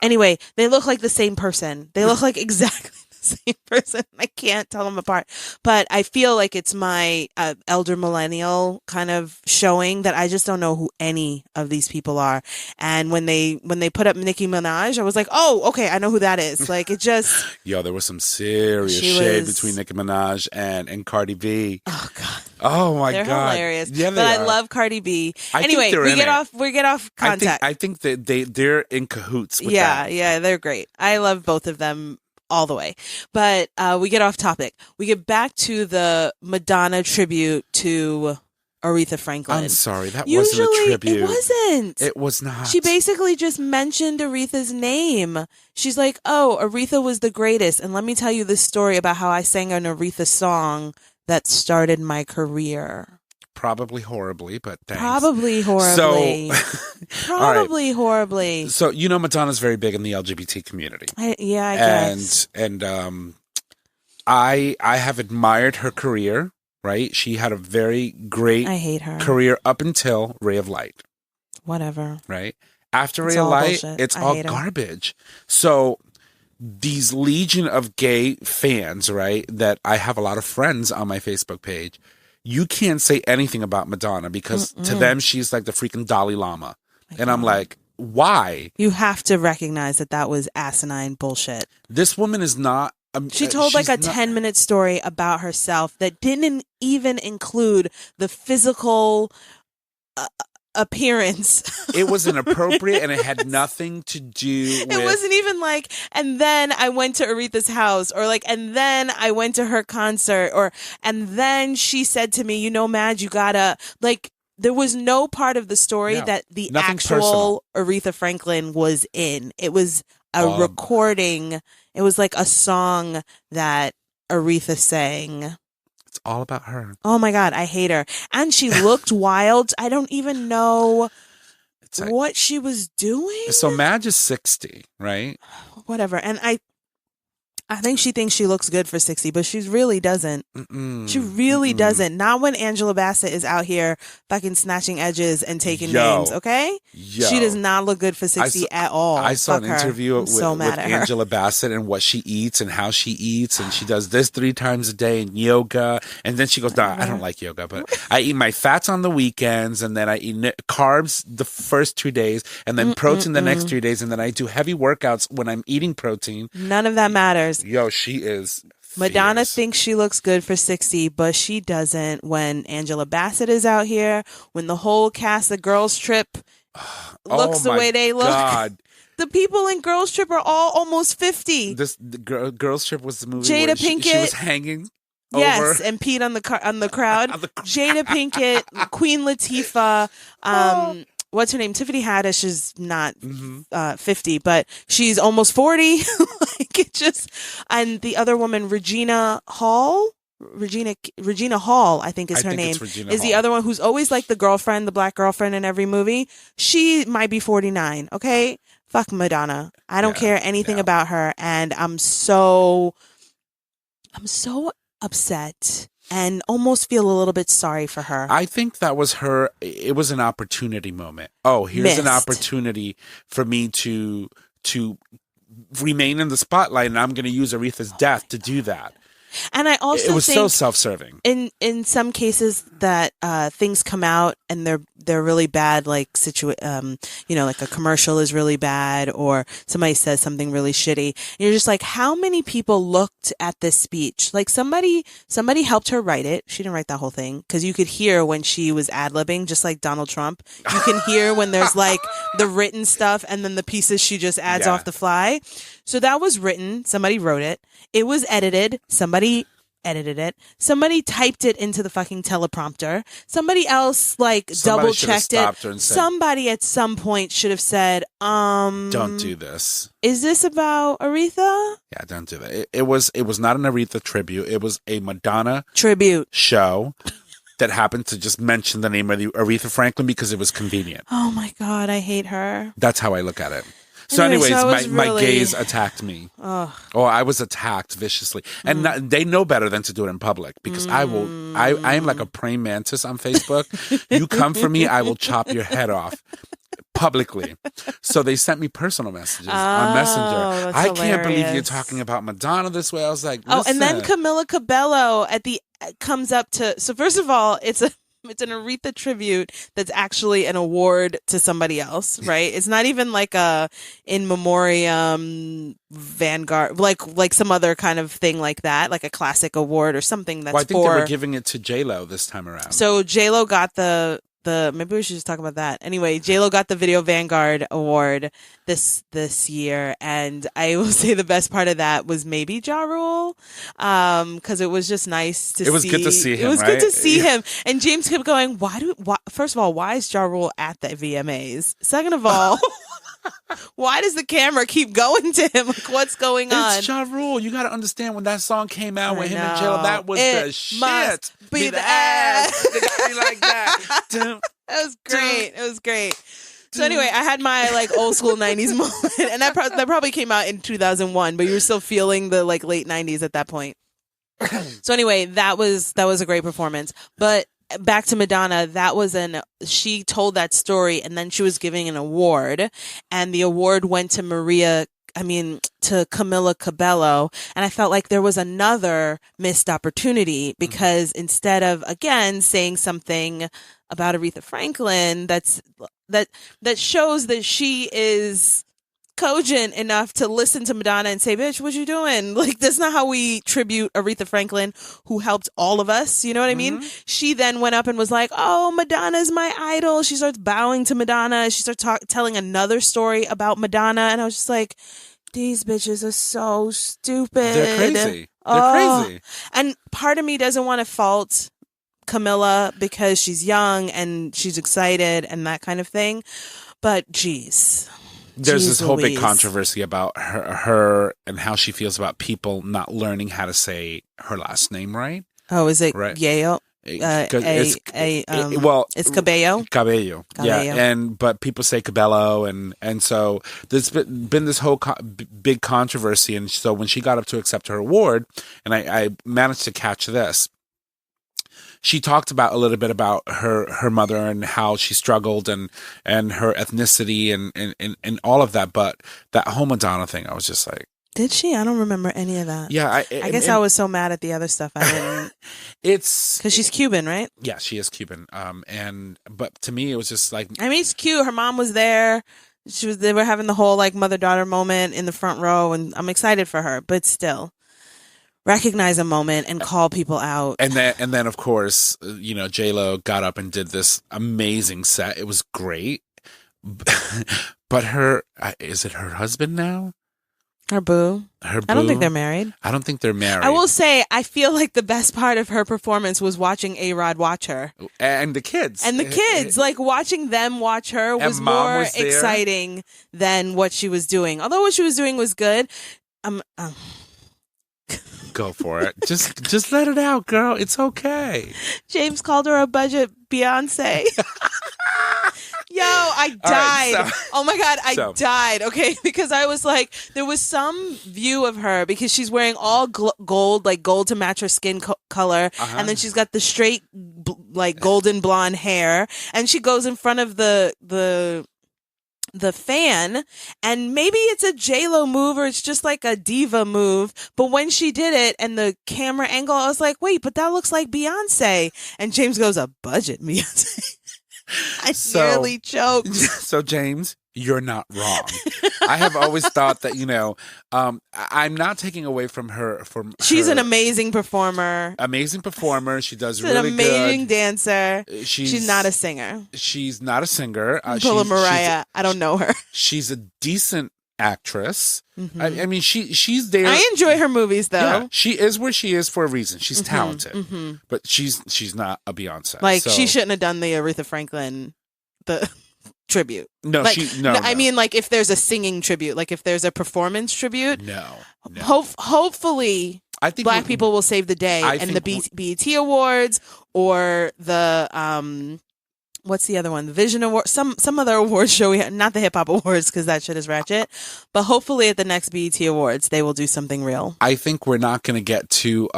Anyway, they look like the same person. They look like exactly the same person. I can't tell them apart. But I feel like it's my elder millennial kind of showing that I just don't know who any of these people are. And when they put up Nicki Minaj, I was like, oh, okay, I know who that is. Like, it just... Yo, there was some serious shade between Nicki Minaj and Cardi B. Oh, God. Oh, my They're God. hilarious. Yeah, but I love Cardi B. I anyway, think we get off contact. I think that they're in cahoots with that. Yeah, they're great. I love both of them all the way. But we get off topic. We get back to the Madonna tribute to Aretha Franklin. I'm sorry, that Usually, wasn't a tribute. It wasn't. It was not. She basically just mentioned Aretha's name. She's like, oh, Aretha was the greatest. And let me tell you this story about how I sang an Aretha song that started my career. Probably horribly, but thanks. Probably horribly. So, Probably horribly. So, you know, Madonna's very big in the LGBT community. I guess. And I have admired her career, right? She had a very great I hate her. career up until Ray of Light. Whatever. Right? After It's Ray of all Light, bullshit. it's I all hate her. garbage. So these legion of gay fans, right, that I have a lot of friends on my Facebook page, you can't say anything about Madonna because to them, she's like the freaking Dalai Lama. And I'm like, why? You have to recognize that was asinine bullshit. This woman is not... She told like a 10-minute story about herself that didn't even include the physical appearance. It was inappropriate and it had nothing to do with... It wasn't even like, and then I went to Aretha's house, or like, and then I went to her concert, or, and then she said to me, you know, Mad, you gotta, like, there was no part of the story that the actual Aretha Franklin was in. It was a recording. It was like a song that Aretha sang. It's all about her. Oh my God, I hate her. And she looked wild. I don't even know what she was doing. So Madge is 60, right? Whatever. And I think she thinks she looks good for 60, but she really doesn't. She really doesn't. Not when Angela Bassett is out here fucking snatching edges and taking names, okay? She does not look good for 60 at all. I saw an interview with Angela Angela Bassett and what she eats and how she eats, and she does this 3 times a day and yoga, and then she goes, no, I don't like yoga, but I eat my fats on the weekends, and then I eat carbs the first 2 days, and then protein the next 3 days, and then I do heavy workouts when I'm eating protein. None of that matters. Yo, she is fierce. Madonna thinks she looks good for 60, but she doesn't when Angela Bassett is out here, when the whole cast of Girls Trip looks the way they look. God. The people in Girls Trip are all almost 50. Girls Trip was the movie Jada where Pinkett. she was hanging Yes, over. and peed on the crowd. Jada Pinkett, Queen Latifah, what's her name? Tiffany Haddish is not 50, but she's almost 40. Like, it just, and the other woman, Regina Hall, I think is her name, is the other one who's always like the girlfriend, the black girlfriend in every movie. She might be 49. Okay, fuck Madonna. I don't care anything about her, and I'm so upset and almost feel a little bit sorry for her. I think that was her. It was an opportunity moment. Oh, here's an opportunity for me to remain in the spotlight, and I'm going to use Aretha's death to do that. And I also it was think so self-serving. In some cases that things come out and they're really bad, like like a commercial is really bad, or somebody says something really shitty. And you're just like, how many people looked at this speech? Like somebody helped her write it. She didn't write that whole thing, because you could hear when she was ad-libbing, just like Donald Trump. You can hear when there's like the written stuff and then the pieces she just adds off the fly. So that was written. Somebody wrote it. It was edited. Somebody edited it. Somebody typed it into the fucking teleprompter. Somebody else double checked it. Somebody at some point should have said, don't do this. Is this about Aretha? Yeah, don't do that. It was not an Aretha tribute. It was a Madonna tribute show that happened to just mention the name of Aretha Franklin because it was convenient. Oh my God, I hate her. That's how I look at it. So anyways, so it was my really- gays attacked me. Ugh. Or I was attacked viciously. And they know better than to do it in public because I am like a praying mantis on Facebook. You come for me, I will chop your head off publicly. So they sent me personal messages on Messenger. That's I can't believe you're hilarious. talking about Madonna this way. I was like, Oh, and then listen. Camila Cabello comes up to. So first of all, it's an Aretha tribute that's actually an award to somebody else, right? It's not even like a in memoriam Vanguard, like some other kind of thing like that, like a classic award or something that's Well, I think for. they were giving it to J-Lo this time around. So J-Lo got the maybe we should just talk about that. Anyway, J-Lo got the Video Vanguard Award this year, and I will say the best part of that was maybe Ja Rule, because it was just nice to see. It was good to see him. It was right? good to see him. And James kept going, why? First of all, why is Ja Rule at the VMAs? Second of all, why does the camera keep going to him? Like, what's going on? It's Ja Rule. You got to understand when that song came out with him and know. J-Lo, that was It the shit. must be the ass. They got me like that. That was great. It was great. So anyway, I had my like old school 90s moment, and that probably came out in 2001, but you were still feeling the like late 90s at that point. So anyway, that was a great performance. But back to Madonna, she told that story, and then she was giving an award, and the award went to to Camila Cabello, and I felt like there was another missed opportunity because instead of again saying something about Aretha Franklin that shows that she is cogent enough to listen to Madonna and say, bitch, what you doing? Like, that's not how we tribute Aretha Franklin, who helped all of us. You know what I mean? She then went up and was like, oh, Madonna's my idol. She starts bowing to Madonna. She starts telling another story about Madonna. And I was just like, these bitches are so stupid. They're crazy. They're crazy. And part of me doesn't want to fault Camilla because she's young and she's excited and that kind of thing. But geez. There's Jeez this whole big Louise. controversy about her and how she feels about people not learning how to say her last name right. Oh, is it Right. Yale? It's Cabello. Cabello. Yeah, Cabello. but people say Cabello, and so there's been this whole big controversy, and so when she got up to accept her award, and I managed to catch this. She talked about a little bit about her mother and how she struggled and her ethnicity and all of that, but that whole Madonna thing, I was just like, Did she? I don't remember any of that. yeah, I guess I was so mad at the other stuff. I didn't. It's because she's Cuban, right? Yeah, she is Cuban. But to me, it was just like, I mean, it's cute. Her mom was there. They were having the whole like mother-daughter moment in the front row, and I'm excited for her. But still, recognize a moment and call people out. And then of course, J-Lo got up and did this amazing set. It was great. But is it her husband now? Her boo. I don't think they're married. I don't think they're married. I will say, I feel like the best part of her performance was watching A-Rod watch her. And the kids. Like watching them watch her was more exciting than what she was doing. Although what she was doing was good. Go for it. Just let it out, girl. It's okay. James called her a budget Beyonce. Yo, I died. Right, oh my God, I died. Okay, because I was like, there was some view of her because she's wearing all gold, like gold to match her skin color, and then she's got the straight, like golden blonde hair, and she goes in front of the fan, and maybe it's a J-Lo move or it's just like a diva move, but when she did it and the camera angle, I was like, wait, but that looks like Beyonce. And James goes, a budget Beyonce. I nearly choked. So James, you're not wrong. I have always thought that, I'm not taking away from her. She's an amazing performer. Amazing performer. She does She's really an amazing good. Dancer. She's not a singer. She's not a singer. Pull a Mariah. I don't know her. She's a decent actress. Mm-hmm. I mean, she's there. I enjoy her movies, though. Yeah, she is where she is for a reason. She's talented, but she's not a Beyonce. Like, she shouldn't have done the Aretha Franklin tribute. No, like, no. I mean, like, if there's a singing tribute, like if there's a performance tribute, no. Hopefully, I think Black people will save the day, and the BET Awards or the what's the other one? The Vision Award, some other award show. Not the Hip Hop Awards because that shit is ratchet. But hopefully at the next BET Awards they will do something real. I think we're not going to get to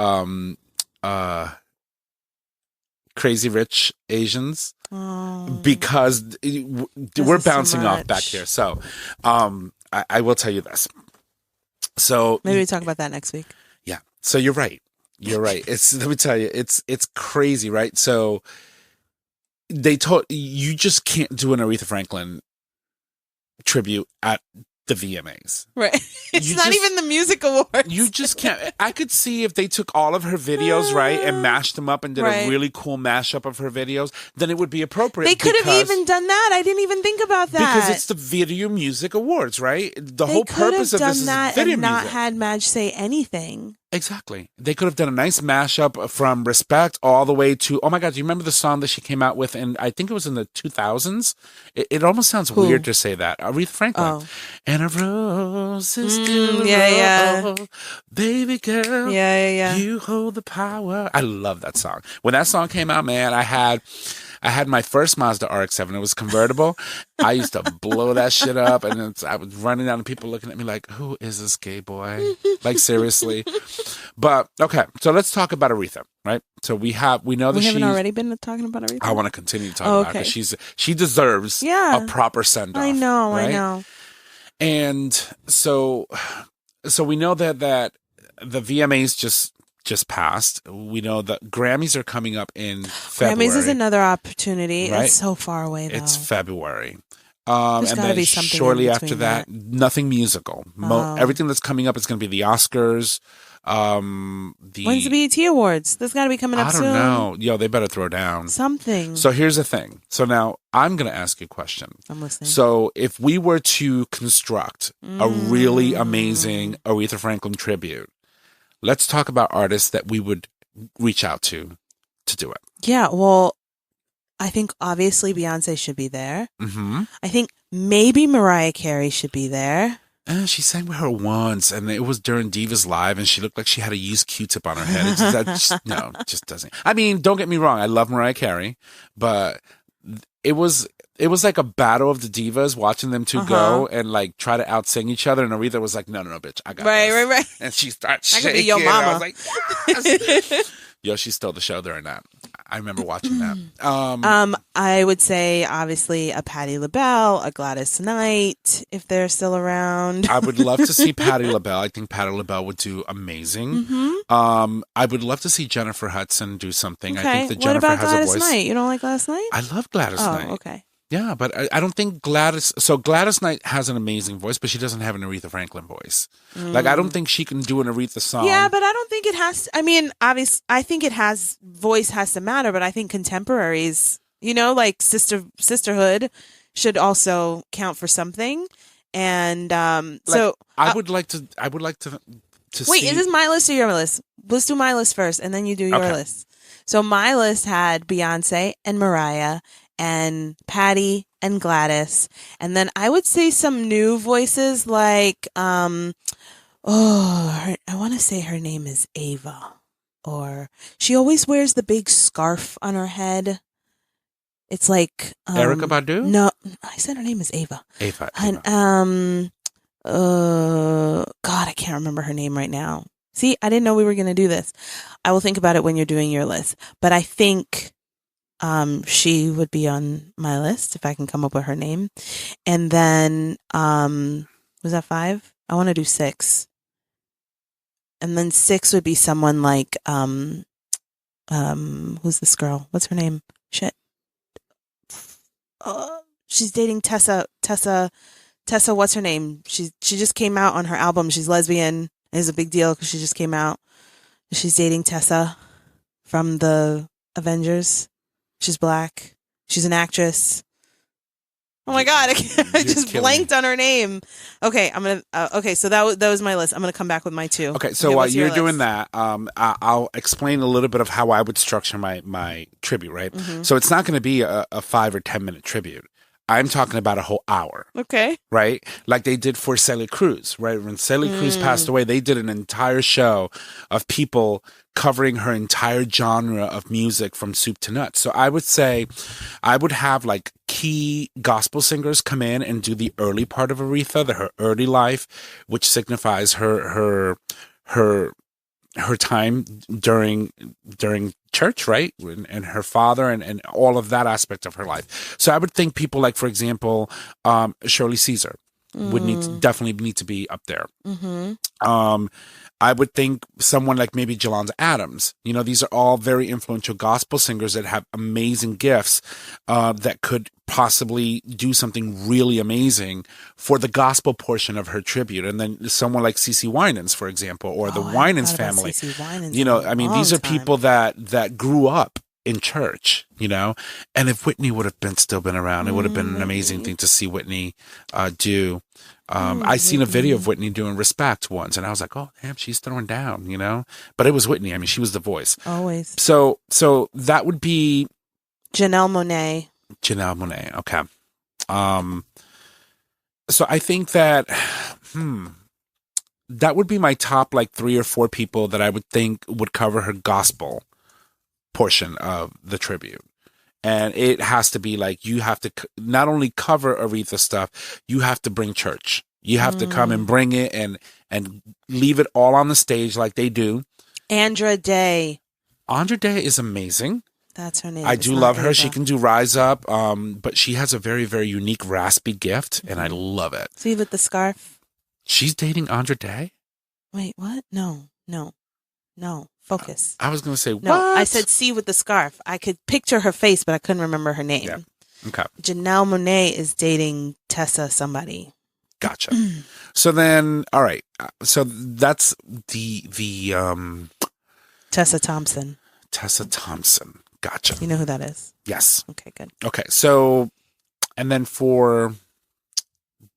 Crazy Rich Asians because we're bouncing off back here. So I will tell you this. So maybe we talk about that next week. Yeah. So you're right. Let me tell you, it's crazy, right? So they told you just can't do an Aretha Franklin tribute at the VMAs. Right. It's not even the music awards. You just can't. I could see if they took all of her videos, right, and mashed them up and did a really cool mashup of her videos, then it would be appropriate. They could have even done that. I didn't even think about that. Because it's the Video Music Awards, right? The whole purpose of this is video music. They could have done that and not had Madge say anything. Exactly. They could have done a nice mashup from Respect all the way to, oh my God, do you remember the song that she came out with? And I think it was in the 2000s. It almost sounds weird to say that. Aretha Franklin. Oh. And a rose is still baby girl. Yeah. You hold the power. I love that song. When that song came out, man, I had my first Mazda RX-7. It was convertible. I used to blow that shit up, and I was running down and people looking at me like, who is this gay boy? Like, seriously. But, okay, so let's talk about Aretha, right? So we know that we haven't already been talking about Aretha? I want to continue to talk about her because she deserves a proper send-off. I know, right? I know. And so we know that the VMAs just passed. We know that Grammys are coming up in February. Grammys is another opportunity. Right? It's so far away, though. It's February. There's and gotta then be something shortly in after between that, nothing musical. Everything that's coming up is going to be the Oscars. When's the BET Awards? That's got to be coming up soon. I don't know. Yo, they better throw down something. So here's the thing. So now I'm going to ask you a question. I'm listening. So if we were to construct a really amazing Aretha Franklin tribute, let's talk about artists that we would reach out to do it. Yeah, well, I think obviously Beyonce should be there. Mm-hmm. I think maybe Mariah Carey should be there. She sang with her once, and it was during Divas Live, and she looked like she had a used Q-tip on her head. It just doesn't. I mean, don't get me wrong. I love Mariah Carey, but it was like a battle of the divas, watching them two go and like try to outsing each other. And Aretha was like, "No, bitch, I got this." Right. And she started shaking. I could be your mama. I was like, "Yes." Yo, she stole the show during that. I remember watching that. I would say obviously a Patti LaBelle, a Gladys Knight, if they're still around. I would love to see Patti LaBelle. I think Patti LaBelle would do amazing. Mm-hmm. I would love to see Jennifer Hudson do something. Okay. I think that Jennifer has Gladys a voice. Knight? You don't like Gladys Knight? I love Gladys Knight. Oh, okay. Yeah, but I don't think Gladys... So Gladys Knight has an amazing voice, but she doesn't have an Aretha Franklin voice. Like, I don't think she can do an Aretha song. Yeah, but I don't think it has... I mean, obviously, I think it has... Voice has to matter, but I think contemporaries, like sisterhood should also count for something. And so... I would like to wait, see... is this my list or your list? Let's do my list first, and then you do your list. So my list had Beyonce and Mariah and Patti and Gladys, and then I would say some new voices like I want to say her name is Ava, or she always wears the big scarf on her head. It's like Erykah Badu? No, I said her name is Ava. Ava. And God, I can't remember her name right now. See, I didn't know we were going to do this. I will think about it when you're doing your list, but I think she would be on my list if I can come up with her name. And then, was that 5? I want to do 6. And then 6 would be someone like, who's this girl? What's her name? Shit. She's dating Tessa, what's her name? She just came out on her album. She's lesbian. It's a big deal because she just came out. She's dating Tessa from the Avengers. She's black. She's an actress. Oh my God, I just blanked on her name. Okay, I'm gonna. Okay, so that was my list. I'm gonna come back with my 2. Okay, so while you're doing that, I'll explain a little bit of how I would structure my tribute. Right. Mm-hmm. So it's not going to be a 5 or 10 minute tribute. I'm talking about a whole hour. Okay. Right? Like they did for Celia Cruz, right? When Celia Cruz passed away, they did an entire show of people covering her entire genre of music from soup to nuts. So I would say I would have like key gospel singers come in and do the early part of Aretha, her early life, which signifies her time during church, right? And her father and all of that aspect of her life. So I would think people like, for example, Shirley Caesar would definitely need to be up there. I would think someone like maybe Jolanda Adams. You know, these are all very influential gospel singers that have amazing gifts that could possibly do something really amazing for the gospel portion of her tribute. And then someone like CeCe Winans, for example, or the Winans family. You know, I mean, these are people that grew up in church, you know, and if Whitney would have still been around, it would have been an amazing thing to see Whitney do. I seen a video of Whitney doing Respect once, and I was like, oh, damn, she's throwing down, you know, but it was Whitney. I mean, she was the voice. Always. So that would be Janelle Monáe. Okay. So I think that, that would be my top like 3 or 4 people that I would think would cover her gospel portion of the tribute. And it has to be like, you have to not only cover Aretha stuff, you have to bring church. You have to come and bring it and leave it all on the stage like they do. Andra Day. Andra Day is amazing. That's her name. I do love her. She can do Rise Up, but she has a very, very unique raspy gift, and I love it. See with the scarf? She's dating Andra Day? Wait, what? No. Focus. I was going to say, what? No, I said C with the scarf. I could picture her face, but I couldn't remember her name. Yeah. Okay. Janelle Monáe is dating Tessa somebody. Gotcha. So then, all right. So that's the Tessa Thompson. Tessa Thompson. Gotcha. You know who that is? Yes. Okay, good. Okay. So, and then for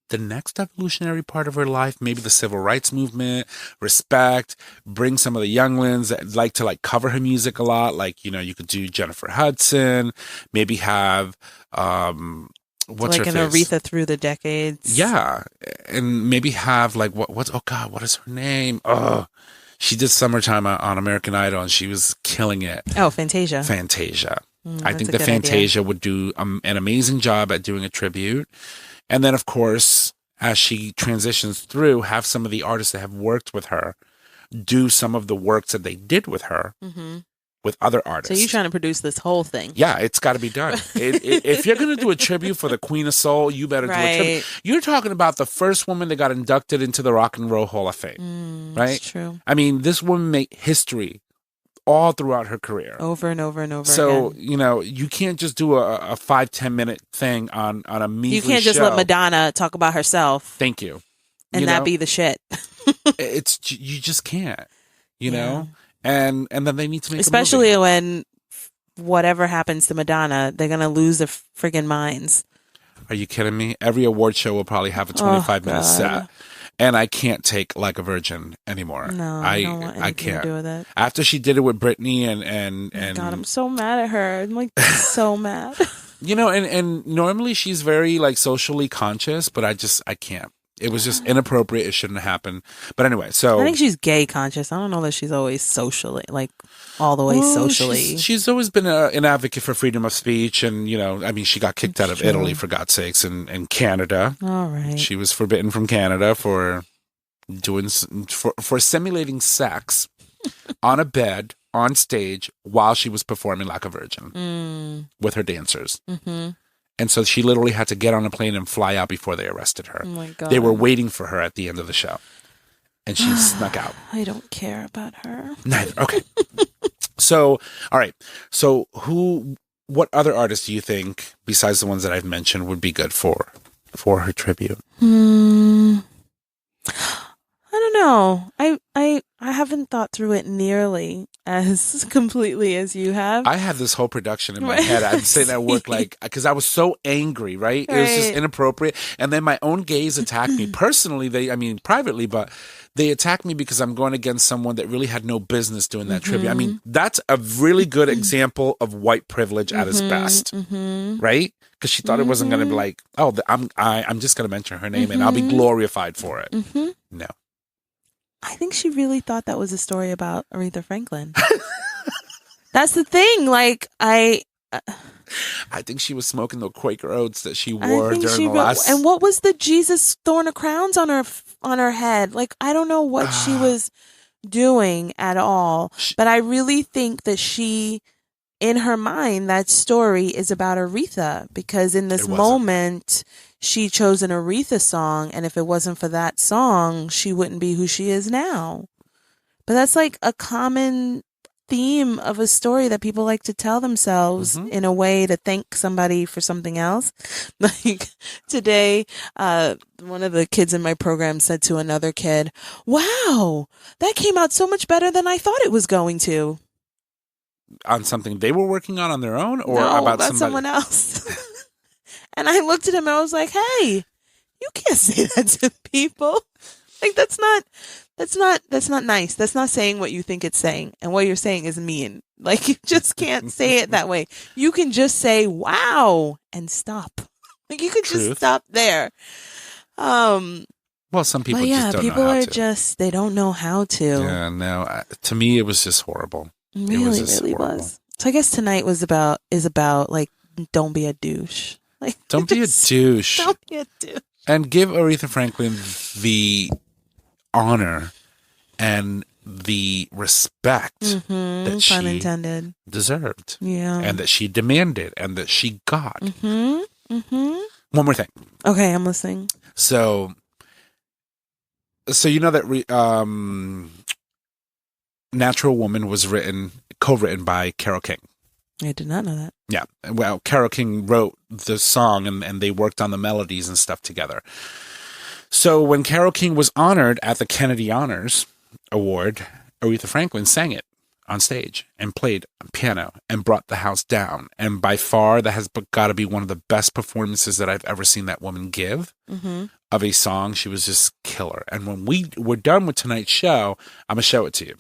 the next evolutionary part of her life, maybe the civil rights movement, Respect, bring some of the younglings that like to like cover her music a lot. Like, you know, you could do Jennifer Hudson, maybe have, what's like her an face? Aretha through the decades. Yeah. And maybe have like, oh God, what is her name? Oh, she did Summertime on American Idol and she was killing it. Oh, Fantasia. I think that Fantasia would do an amazing job at doing a tribute. And then, of course, as she transitions through, have some of the artists that have worked with her do some of the works that they did with her with other artists. So you're trying to produce this whole thing. Yeah, it's got to be done. If you're going to do a tribute for the Queen of Soul, you better do a tribute. You're talking about the first woman that got inducted into the Rock and Roll Hall of Fame, right? That's true. I mean, this woman made history all throughout her career. Over and over and over so, again. you know, you can't just do a 5-10 minute thing on a measly show. You can't just let Madonna talk about herself. Thank you. And that be the shit. You just can't, you know? And then they need to make especially a movie. When whatever happens to Madonna, they're going to lose their friggin' minds. Are you kidding me? Every award show will probably have a 25-minute set. And I can't take Like a Virgin anymore. No, I don't want anything I can't. to do with it. After she did it with Britney and God, I'm so mad at her. I'm like so mad. You know, and normally she's very like socially conscious, but I can't. It was just inappropriate. It shouldn't have happened. But anyway, so I think she's gay conscious. I don't know that she's always socially, like all the way socially. She's always been an advocate for freedom of speech, and you know, I mean, she got kicked out of Italy for God's sakes, and Canada. All right, she was forbidden from Canada for simulating sex on a bed on stage while she was performing like a virgin with her dancers. Mm-hmm. And so she literally had to get on a plane and fly out before they arrested her. Oh my God. They were waiting for her at the end of the show. And she snuck out. I don't care about her. Neither. Okay. So, all right. So what other artists do you think, besides the ones that I've mentioned, would be good for her tribute? I don't know. I haven't thought through it nearly as completely as you have. I had this whole production in my Right. head. I'm sitting at work because I was so angry, right? It was just Right. inappropriate. And then my own gays attacked me personally. Privately, but they attacked me because I'm going against someone that really had no business doing that tribute. I mean, that's a really good example of white privilege at its best, right? Because she thought it wasn't going to be like, oh, I'm just going to mention her name and I'll be glorified for it. No. I think she really thought that was a story about Aretha Franklin. That's the thing. Like, I think she was smoking the Quaker Oats that she wore during the last. And what was the Jesus thorn of crowns on her head? Like, I don't know what she was doing at all. But I really think that she, in her mind, that story is about Aretha, because in this moment, she chose an Aretha song, and if it wasn't for that song, she wouldn't be who she is now. But that's like a common theme of a story that people like to tell themselves in a way to thank somebody for something else. Like today, one of the kids in my program said to another kid, "Wow, that came out so much better than I thought it was going to." On something they were working on their own, or about someone else. And I looked at him and I was like, "Hey, you can't say that to people. Like that's not nice. That's not saying what you think it's saying. And what you're saying is mean. Like you just can't say it that way. You can just say, wow, and stop. Like you could just stop there." Well, some people just don't know how to. People are just, they don't know how to. Yeah, no. To me, it was just horrible. It really was. So I guess tonight is about like, don't be a douche. Like, don't be a douche. Don't be a douche. And give Aretha Franklin the honor and the respect that she deserved. Yeah. And that she demanded and that she got. One more thing. Okay, I'm listening. So you know that Natural Woman was co-written by Carole King. I did not know that. Yeah. Well, Carole King wrote the song and they worked on the melodies and stuff together. So when Carole King was honored at the Kennedy Honors Award, Aretha Franklin sang it on stage and played piano and brought the house down. And by far, that has got to be one of the best performances that I've ever seen that woman give of a song. She was just killer. And when we're done with tonight's show, I'm going to show it to you.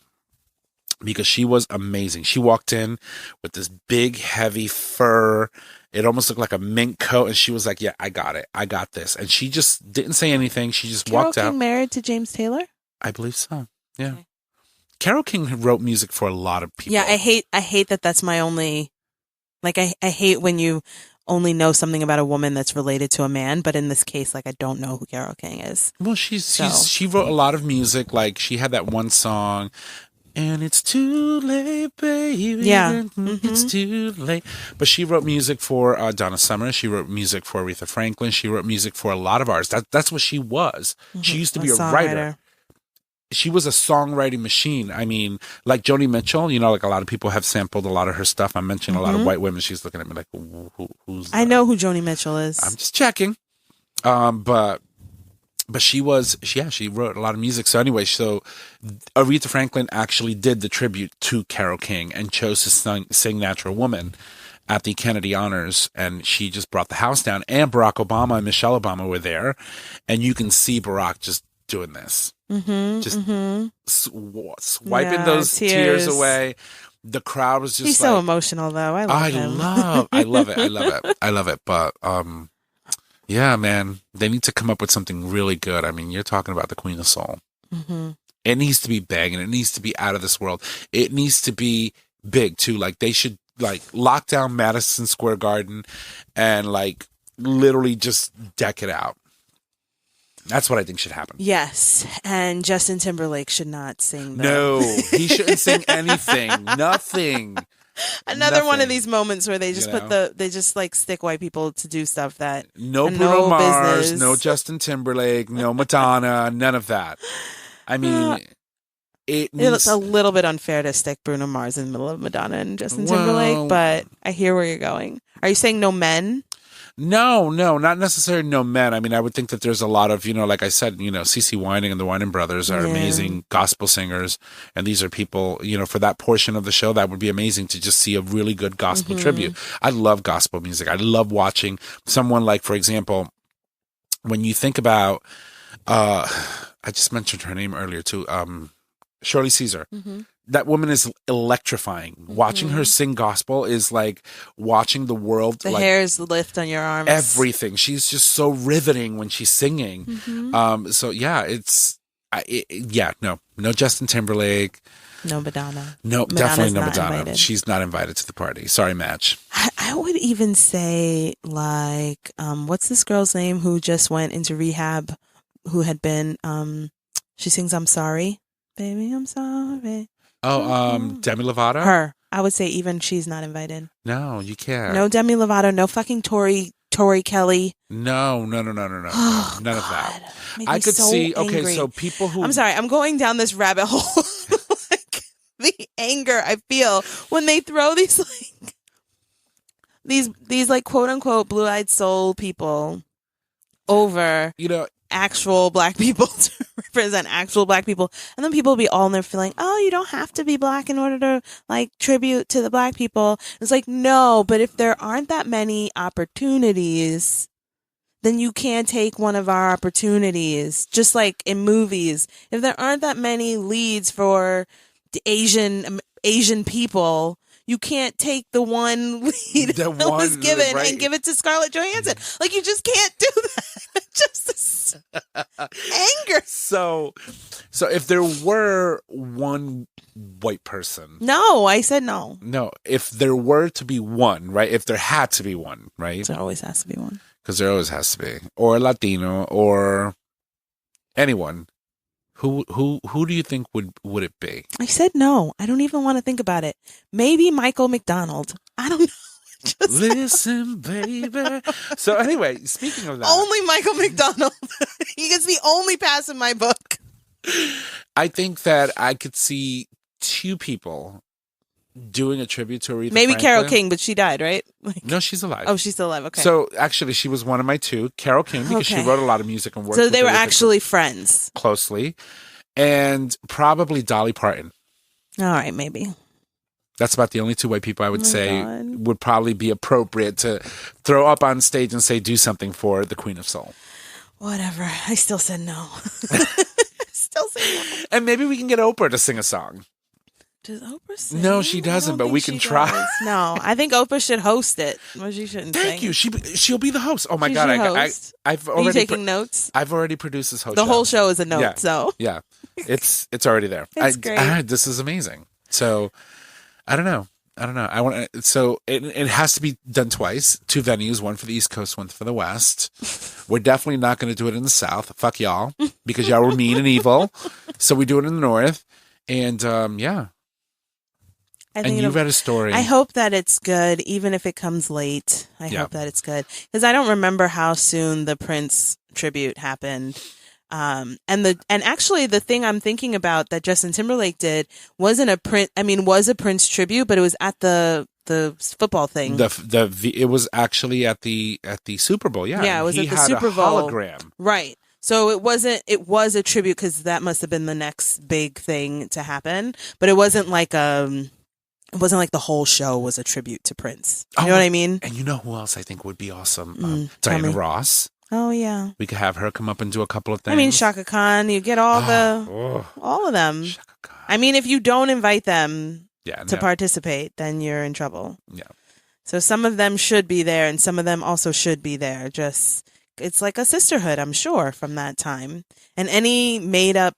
Because she was amazing. She walked in with this big, heavy fur. It almost looked like a mink coat. And she was like, yeah, I got it. I got this. And she just didn't say anything. She just walked out. Carole King married to James Taylor? I believe so. Yeah. Okay. Carole King wrote music for a lot of people. Yeah, I hate that that's my only... Like, I hate when you only know something about a woman that's related to a man. But in this case, like, I don't know who Carole King is. Well, she wrote a lot of music. Like, she had that one song... And it's too late, baby. Yeah. It's too late. But she wrote music for Donna Summer. She wrote music for Aretha Franklin. She wrote music for a lot of artists. That's what she was. She used to be a writer. She was a songwriting machine. I mean, like Joni Mitchell, you know, like a lot of people have sampled a lot of her stuff. I'm mentioning a lot of white women. She's looking at me like, who's that? I know who Joni Mitchell is. I'm just checking. But she wrote a lot of music. So anyway, Aretha Franklin actually did the tribute to Carole King and chose to sing Natural Woman at the Kennedy Honors. And she just brought the house down. And Barack Obama and Michelle Obama were there. And you can see Barack just doing this. Swiping those tears away. The crowd was just He's so emotional, though. I love him. I love it. But... yeah, man, they need to come up with something really good. I mean, you're talking about the Queen of Soul. It needs to be banging. It needs to be out of this world. It needs to be big, too. Like, they should, like, lock down Madison Square Garden and, like, literally just deck it out. That's what I think should happen. Yes, and Justin Timberlake should not sing. No, he shouldn't sing anything. Nothing. Another one of these moments where they just they just like stick white people to do stuff that no Bruno Mars, no Justin Timberlake, no Madonna, none of that. I mean, it's a little bit unfair to stick Bruno Mars in the middle of Madonna and Justin Timberlake, but I hear where you're going. Are you saying no men? No, not necessarily no men. I mean, I would think that there's a lot of, like I said, CeCe Winans and the Winans brothers are amazing gospel singers. And these are people, for that portion of the show, that would be amazing to just see a really good gospel tribute. I love gospel music. I love watching someone like, for example, when you think about, I just mentioned her name earlier too, Shirley Caesar. That woman is electrifying. Watching her sing gospel is like watching the world. The hairs lift on your arms. Everything. She's just so riveting when she's singing. So yeah, no Justin Timberlake. No Madonna. No, Madonna's definitely no not Madonna. invited. She's not invited to the party. Sorry, Madge. I would even say like, what's this girl's name who just went into rehab, who had been, she sings I'm Sorry. Baby, I'm sorry. Oh, Demi Lovato? Her. I would say even she's not invited. No, you can't. No Demi Lovato, no fucking Tori Kelly. No. Oh, None of that. I could so see, angry. okay, so people who... I'm sorry, I'm going down this rabbit hole. Like, the anger I feel when they throw these, like, these like, quote-unquote, blue-eyed soul people over... actual black people to represent actual black people, and then people will be all in there feeling, oh, you don't have to be black in order to like tribute to the black people. It's like, no, but if there aren't that many opportunities, then you can't take one of our opportunities. Just like in movies, if there aren't that many leads for the Asian people, you can't take the one lead that was given and give it to Scarlett Johansson. Like, you just can't do that. Just this anger. So if there were one white person. No, I said no. No, if there were to be one, right? If there had to be one, right? There always has to be one. Because there always has to be. Or Latino or anyone. Who do you think would it be? I said no. I don't even want to think about it. Maybe Michael McDonald. I don't know. Listen, baby. So anyway, speaking of that, only Michael McDonald. He gets the only pass in my book. I think that I could see two people doing a tribute to Aretha Maybe Franklin. Carole King, but she died, right? No, she's alive. Oh, she's still alive. Okay. So actually, she was one of my two. Carole King, because she wrote a lot of music and worked. So they were Aretha actually friends closely, and probably Dolly Parton. All right, maybe. That's about the only two white people I would say would probably be appropriate to throw up on stage and say, do something for the Queen of Soul. Whatever. I still said no. Still say no. And maybe we can get Oprah to sing a song. Does Oprah sing? No, she doesn't, but we can try. No, I think Oprah should host it. Well, she shouldn't Thank sing. you. She'll be the host. Oh my God. I've already Are you taking notes? I've already produced this whole show. The whole show is a note, so. Yeah. It's already there. It's great. This is amazing. So I don't know. I want to, so it has to be done twice, 2 venues, one for the East Coast, one for the West. We're definitely not going to do it in the South. Fuck y'all, because y'all were mean and evil. So we do it in the North, and yeah. And you read a story. I hope that it's good, even if it comes late. I hope that it's good, because I don't remember how soon the Prince tribute happened. And actually the thing I'm thinking about that Justin Timberlake did wasn't was a Prince tribute, but it was at the football thing. It was actually at the Super Bowl. Yeah, it was at the Super Bowl hologram. Right. So it was a tribute, because that must have been the next big thing to happen, but it wasn't like the whole show was a tribute to Prince. You know what I mean? And you know who else I think would be awesome? Diana Ross. Oh yeah, we could have her come up and do a couple of things. I mean, Shaka Khan, you get all of them. Shaka Khan. I mean, if you don't invite them to participate, then you're in trouble. Yeah. So some of them should be there, and some of them also should be there. Just, it's like a sisterhood, I'm sure, from that time. And any made up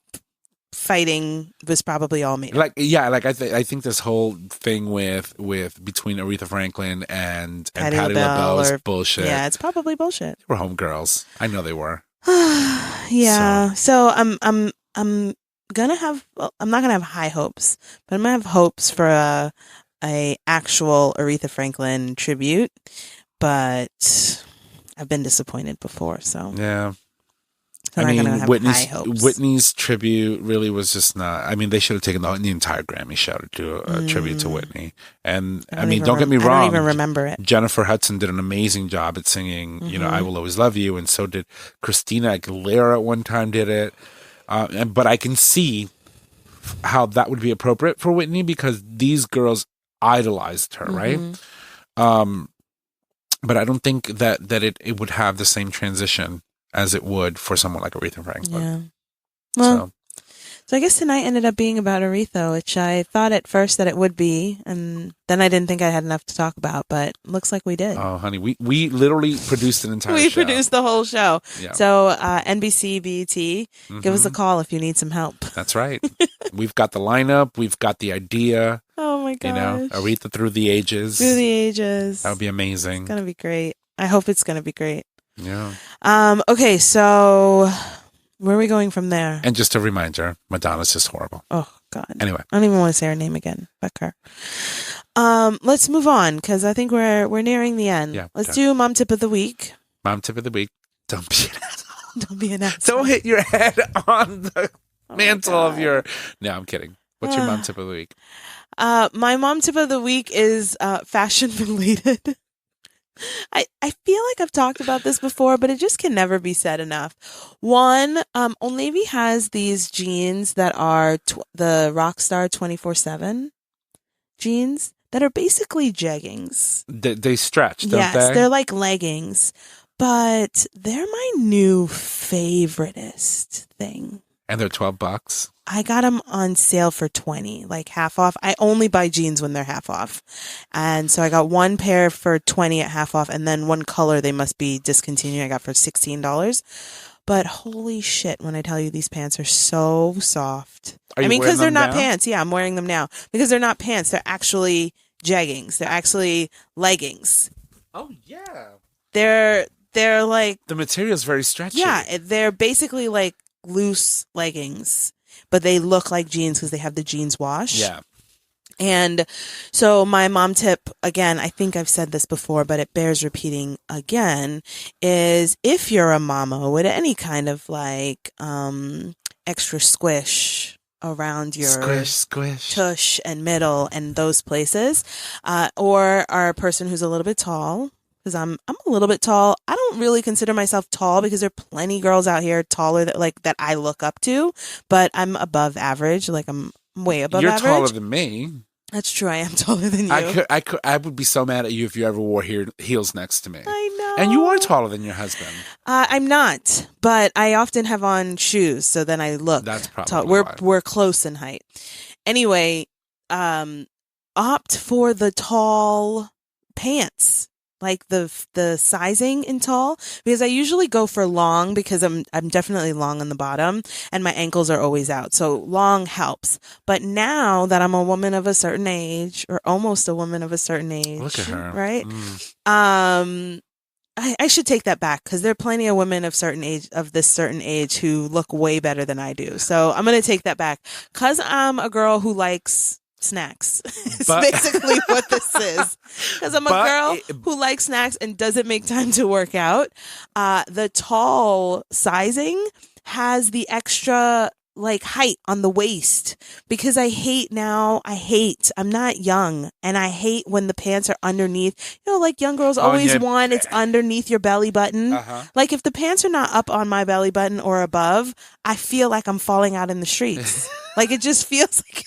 fighting was probably all made up. I think this whole thing with between Aretha Franklin and Patti LaBelle is bullshit. Yeah, it's probably bullshit. They were homegirls. I know they were. Yeah. So I'm not gonna have high hopes, but I'm gonna have hopes for a actual Aretha Franklin tribute. But I've been disappointed before, so yeah. So they're gonna have high hopes. Whitney's tribute really was just not. I mean, they should have taken the entire Grammy show to do a tribute to Whitney. And I mean, don't get me wrong. I don't even remember it. Jennifer Hudson did an amazing job at singing. You know, "I Will Always Love You," and so did Christina Aguilera at one time. Did it, but I can see how that would be appropriate for Whitney because these girls idolized her, right? But I don't think that it would have the same transition as it would for someone like Aretha Franklin. Yeah. Well, so I guess tonight ended up being about Aretha, which I thought at first that it would be, and then I didn't think I had enough to talk about, but looks like we did. Oh, honey, we literally produced an entire show. We produced the whole show. Yeah. So NBC, BET, give us a call if you need some help. That's right. We've got the lineup. We've got the idea. Oh my gosh. You know, Aretha through the ages. Through the ages. That would be amazing. It's going to be great. I hope it's going to be great. Yeah. Okay, so where are we going from there? And just a reminder, Madonna's just horrible. Oh, God. Anyway. I don't even want to say her name again. Fuck her. Let's move on, because I think we're nearing the end. Yeah, let's do Mom Tip of the Week. Mom Tip of the Week. Don't be an asshole. Don't be an asshole. Don't hit your head on the mantle of your... No, I'm kidding. What's your Mom Tip of the Week? My Mom Tip of the Week is fashion related. I feel like I've talked about this before, but it just can never be said enough. One, Old Navy has these jeans that are the Rockstar 24/7 jeans that are basically jeggings. They stretch, don't they? Yes, they're like leggings, but they're my new favoriteest thing. And they're $12. I got them on sale for 20, like half off. I only buy jeans when they're half off. And so I got one pair for 20 at half off, and then one color they must be discontinued I got for $16. But holy shit, when I tell you these pants are so soft. I mean, because they're not pants. Yeah, I'm wearing them now. Because they're not pants. They're actually jeggings. They're actually leggings. Oh, yeah. They're like... The material is very stretchy. Yeah, they're basically like loose leggings. But they look like jeans because they have the jeans wash. Yeah. And so my mom tip, again, I think I've said this before, but it bears repeating again, is if you're a mama with any kind of like extra squish around your squish, tush and middle and those places, or are a person who's a little bit tall, because I'm a little bit tall. I don't really consider myself tall because there are plenty girls out here taller that I look up to, but I'm above average. Like I'm way above average. You're taller than me. That's true. I am taller than you. I would be so mad at you if you ever wore heels next to me. I know. And you are taller than your husband. I'm not, but I often have on shoes, so then I look. That's probably tall. why. We're close in height. Anyway, opt for the tall pants. Like the sizing in tall, because I usually go for long because I'm definitely long on the bottom and my ankles are always out. So long helps. But now that I'm a woman of a certain age, or almost a woman of a certain age, look at her, right? I should take that back because there are plenty of women of this certain age who look way better than I do. So I'm going to take that back because I'm a girl who likes snacks. It's basically what this is. Because I'm a girl who likes snacks and doesn't make time to work out. The tall sizing has the extra like height on the waist, because I'm not young and I hate when the pants are underneath. You know, like young girls always want it's underneath your belly button. Like if the pants are not up on my belly button or above, I feel like I'm falling out in the streets. Like it just feels like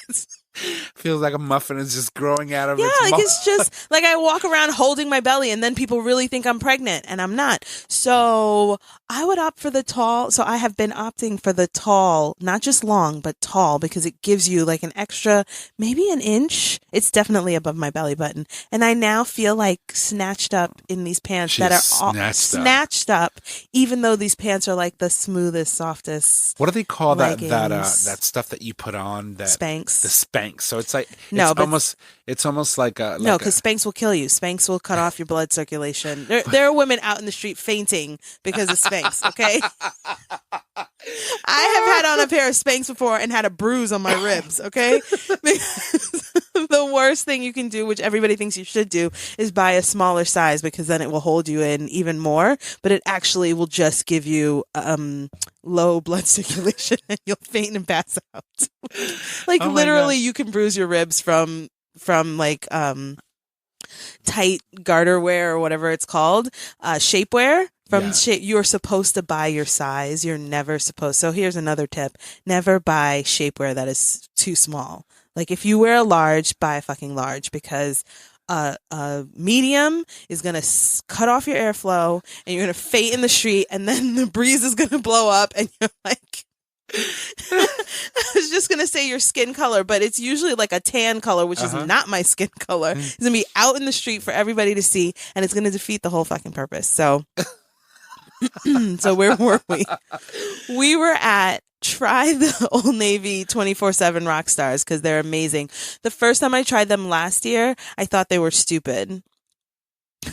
feels like a muffin is just growing out of its mouth. Like it's just like I walk around holding my belly and then people really think I'm pregnant and I'm not. So I would opt for the tall. So I have been opting for the tall, not just long, but tall, because it gives you like an extra, maybe an inch. It's definitely above my belly button. And I now feel like snatched up in these pants that are all snatched up, even though these pants are like the smoothest, softest. What do they call that stuff that you put on? That Spanx. The Spanx. So it's like it's almost like a no, because Spanx will kill you. Spanx will cut off your blood circulation. There are women out in the street fainting because of Spanx. Okay, I have had on a pair of Spanx before and had a bruise on my ribs. Okay, the worst thing you can do, which everybody thinks you should do, is buy a smaller size because then it will hold you in even more. But it actually will just give you low blood circulation and you'll faint and pass out. Like Oh my literally, God. you can bruise your ribs from like tight garter wear or whatever it's called, shapewear. Yeah. You're supposed to buy your size. You're never supposed. So here's another tip: never buy shapewear that is too small. Like if you wear a large, buy a fucking large because a medium is gonna cut off your airflow and you're gonna faint in the street, and then the breeze is gonna blow up, and you're like. I was just gonna say your skin color, but it's usually like a tan color, which is not my skin color. It's gonna be out in the street for everybody to see, and it's gonna defeat the whole fucking purpose. So, so where were we? We were at try the Old Navy 24/7 rock stars because they're amazing. The first time I tried them last year, I thought they were stupid.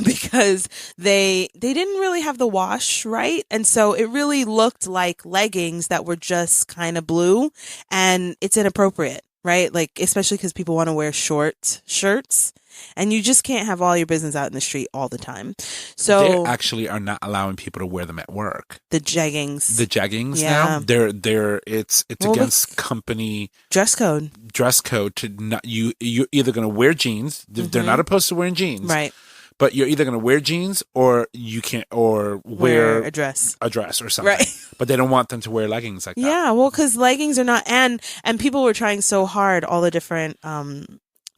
Because they didn't really have the wash right, and so it really looked like leggings that were just kind of blue, and it's inappropriate, right? Like especially because people want to wear short shirts, and you just can't have all your business out in the street all the time. So They actually are not allowing people to wear them at work. the jeggings, The jeggings Yeah. now, it's Well, against company dress code, dress code to not you're either going to wear jeans. They're not opposed to wearing jeans, right? but you're either going to wear jeans or you can't or wear a dress. a dress or something. Right. But they don't want them to wear leggings like that. Yeah, well, because leggings are not, and people were trying so hard, all the different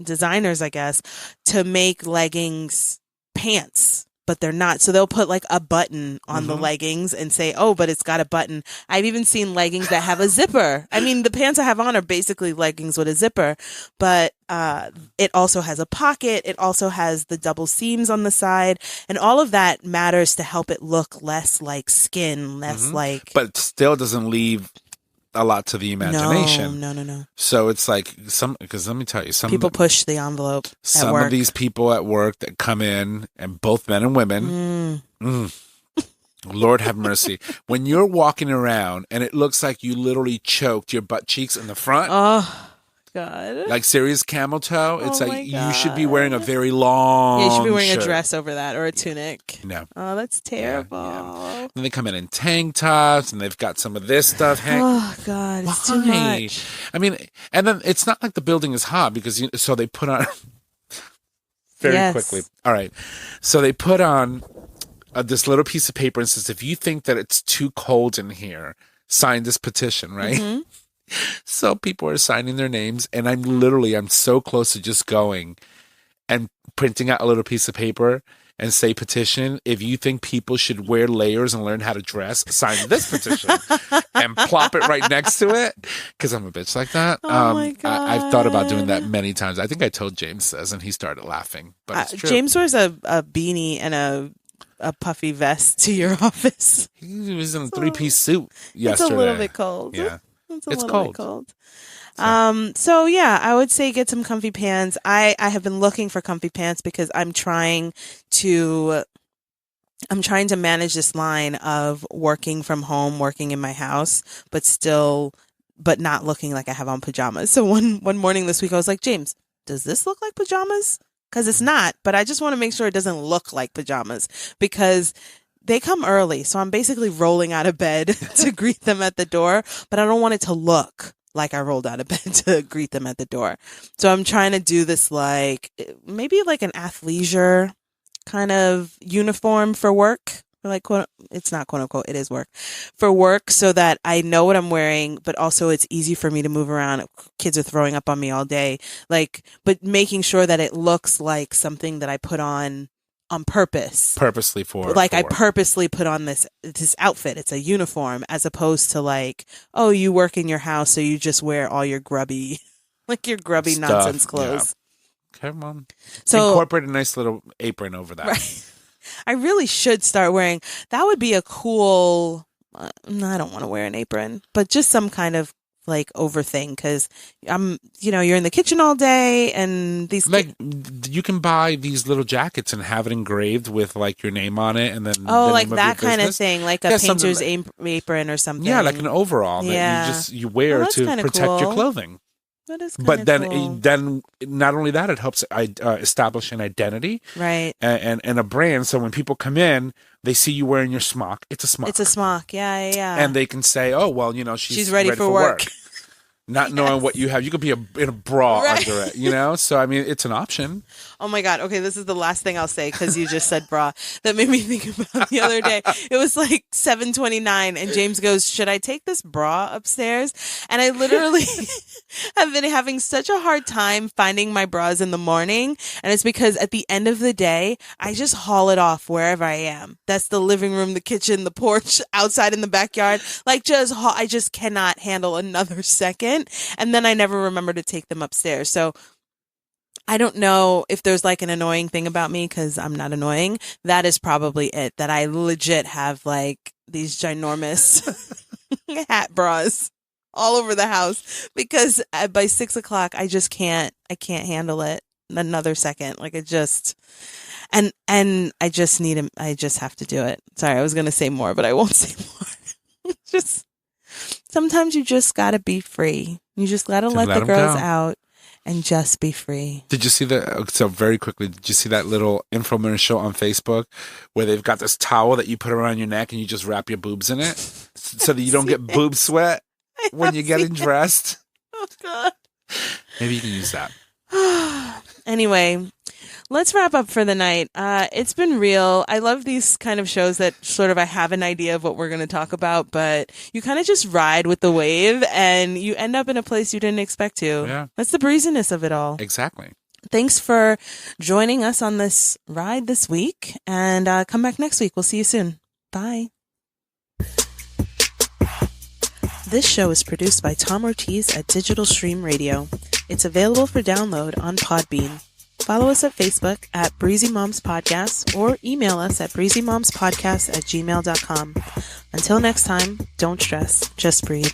designers, I guess, to make leggings pants, but they're not. So they'll put like a button on the leggings and say, "Oh, but it's got a button." I've even seen leggings that have a zipper. I mean, the pants I have on are basically leggings with a zipper, but it also has a pocket. It also has the double seams on the side, and all of that matters to help it look less like skin, less like. But it still doesn't leave a lot to the imagination. No. So it's like because let me tell you, some People push the envelope at some work. of these people at work that come in, and both men and women, Lord have mercy. When you're walking around and it looks like you literally choked your butt cheeks in the front, Oh, God. like serious camel toe, it's Oh like my you should be wearing a very long Yeah, you should be wearing shirt. a dress over that or a tunic. No. Oh, that's terrible. Then they come in tank tops and they've got some of this stuff hanging. Oh, God. It's too Why? much. I mean, and then it's not like the building is hot because so they put on very Yes. quickly. All right. So they put on this little piece of paper and says, if you think that it's too cold in here, sign this petition, right? So people are signing their names, and I'm so close to just going and printing out a little piece of paper and say petition. If you think people should wear layers and learn how to dress, sign this petition and plop it right next to it. Because I'm a bitch like that. Oh my I've thought about doing God. that many times. I think I told James this, and he started laughing. But it's true. James wears a beanie and a puffy vest to your office. He was in a 3-piece suit yesterday. It's a little bit cold. Yeah. It's a It's little cold. bit cold. So yeah, I would say get some comfy pants. I have been looking for comfy pants because I'm trying to manage this line of working from home, working in my house, but not looking like I have on pajamas. So one morning this week I was like, James, does this look like pajamas? Because it's not, but I just want to make sure it doesn't look like pajamas because they come early. So I'm basically rolling out of bed to greet them at the door, but I don't want it to look like I rolled out of bed to greet them at the door. So I'm trying to do this like maybe like an athleisure kind of uniform for work. Like it's not quote unquote, it is work for work so that I know what I'm wearing, but also it's easy for me to move around. Kids are throwing up on me all day. But making sure that it looks like something that I put on purpose. Purposely for I purposely put on this outfit. It's a uniform as opposed to like, oh, you work in your house, so you just wear all your grubby, stuff, nonsense clothes. Yeah. Come on. So incorporate a nice little apron over that. Right. I really should start wearing, that would be a cool, I don't want to wear an apron, but just some kind of like over thing because you're in the kitchen all day and these you can buy these little jackets and have it engraved with like your name on it and then like that kind of thing, like a painter's apron or something. Yeah, like an overall that you wear that's to kinda protect your cool. clothing. That is kind But of then, cool. then not only that, it helps establish an identity, Right. and a brand. So when people come in, they see you wearing your smock. It's a smock. It's a smock. Yeah, yeah. And they can say, "Oh, well, you know, she's ready for work." Not knowing what you have, you could be in a bra under it, you know. So I mean, it's an option. Oh my God. Okay, this is the last thing I'll say because you just said bra. That made me think about the other day. It was like 7:29 and James goes, "Should I take this bra upstairs?" And I literally have been having such a hard time finding my bras in the morning. And it's because at the end of the day, I just haul it off wherever I am. That's the living room, the kitchen, the porch, outside in the backyard. Like I just cannot handle another second. And then I never remember to take them upstairs. So I don't know if there's like an annoying thing about me because I'm not annoying. That is probably it, that I legit have like these ginormous hat bras all over the house because by 6 o'clock, I can't handle it another second. Like it just, and I just I just have to do it. Sorry, I was going to say more, but I won't say more. Just, sometimes you just got to be free. You just got to let the girls out and just be free. Did you see so very quickly, did you see that little infomercial on Facebook where they've got this towel that you put around your neck and you just wrap your boobs in it so that you don't get boob sweat when you're getting dressed? Oh, God. Maybe you can use that. Anyway, let's wrap up for the night. It's been real. I love these kind of shows that sort of I have an idea of what we're going to talk about, but you kind of just ride with the wave and you end up in a place you didn't expect to. Yeah. That's the breeziness of it all. Exactly. Thanks for joining us on this ride this week, and come back next week. We'll see you soon. Bye. This show is produced by Tom Ortiz at Digital Stream Radio. It's available for download on Podbean. Follow us at Facebook at Breezy Moms Podcast or email us at breezymomspodcast@gmail.com. Until next time, don't stress, just breathe.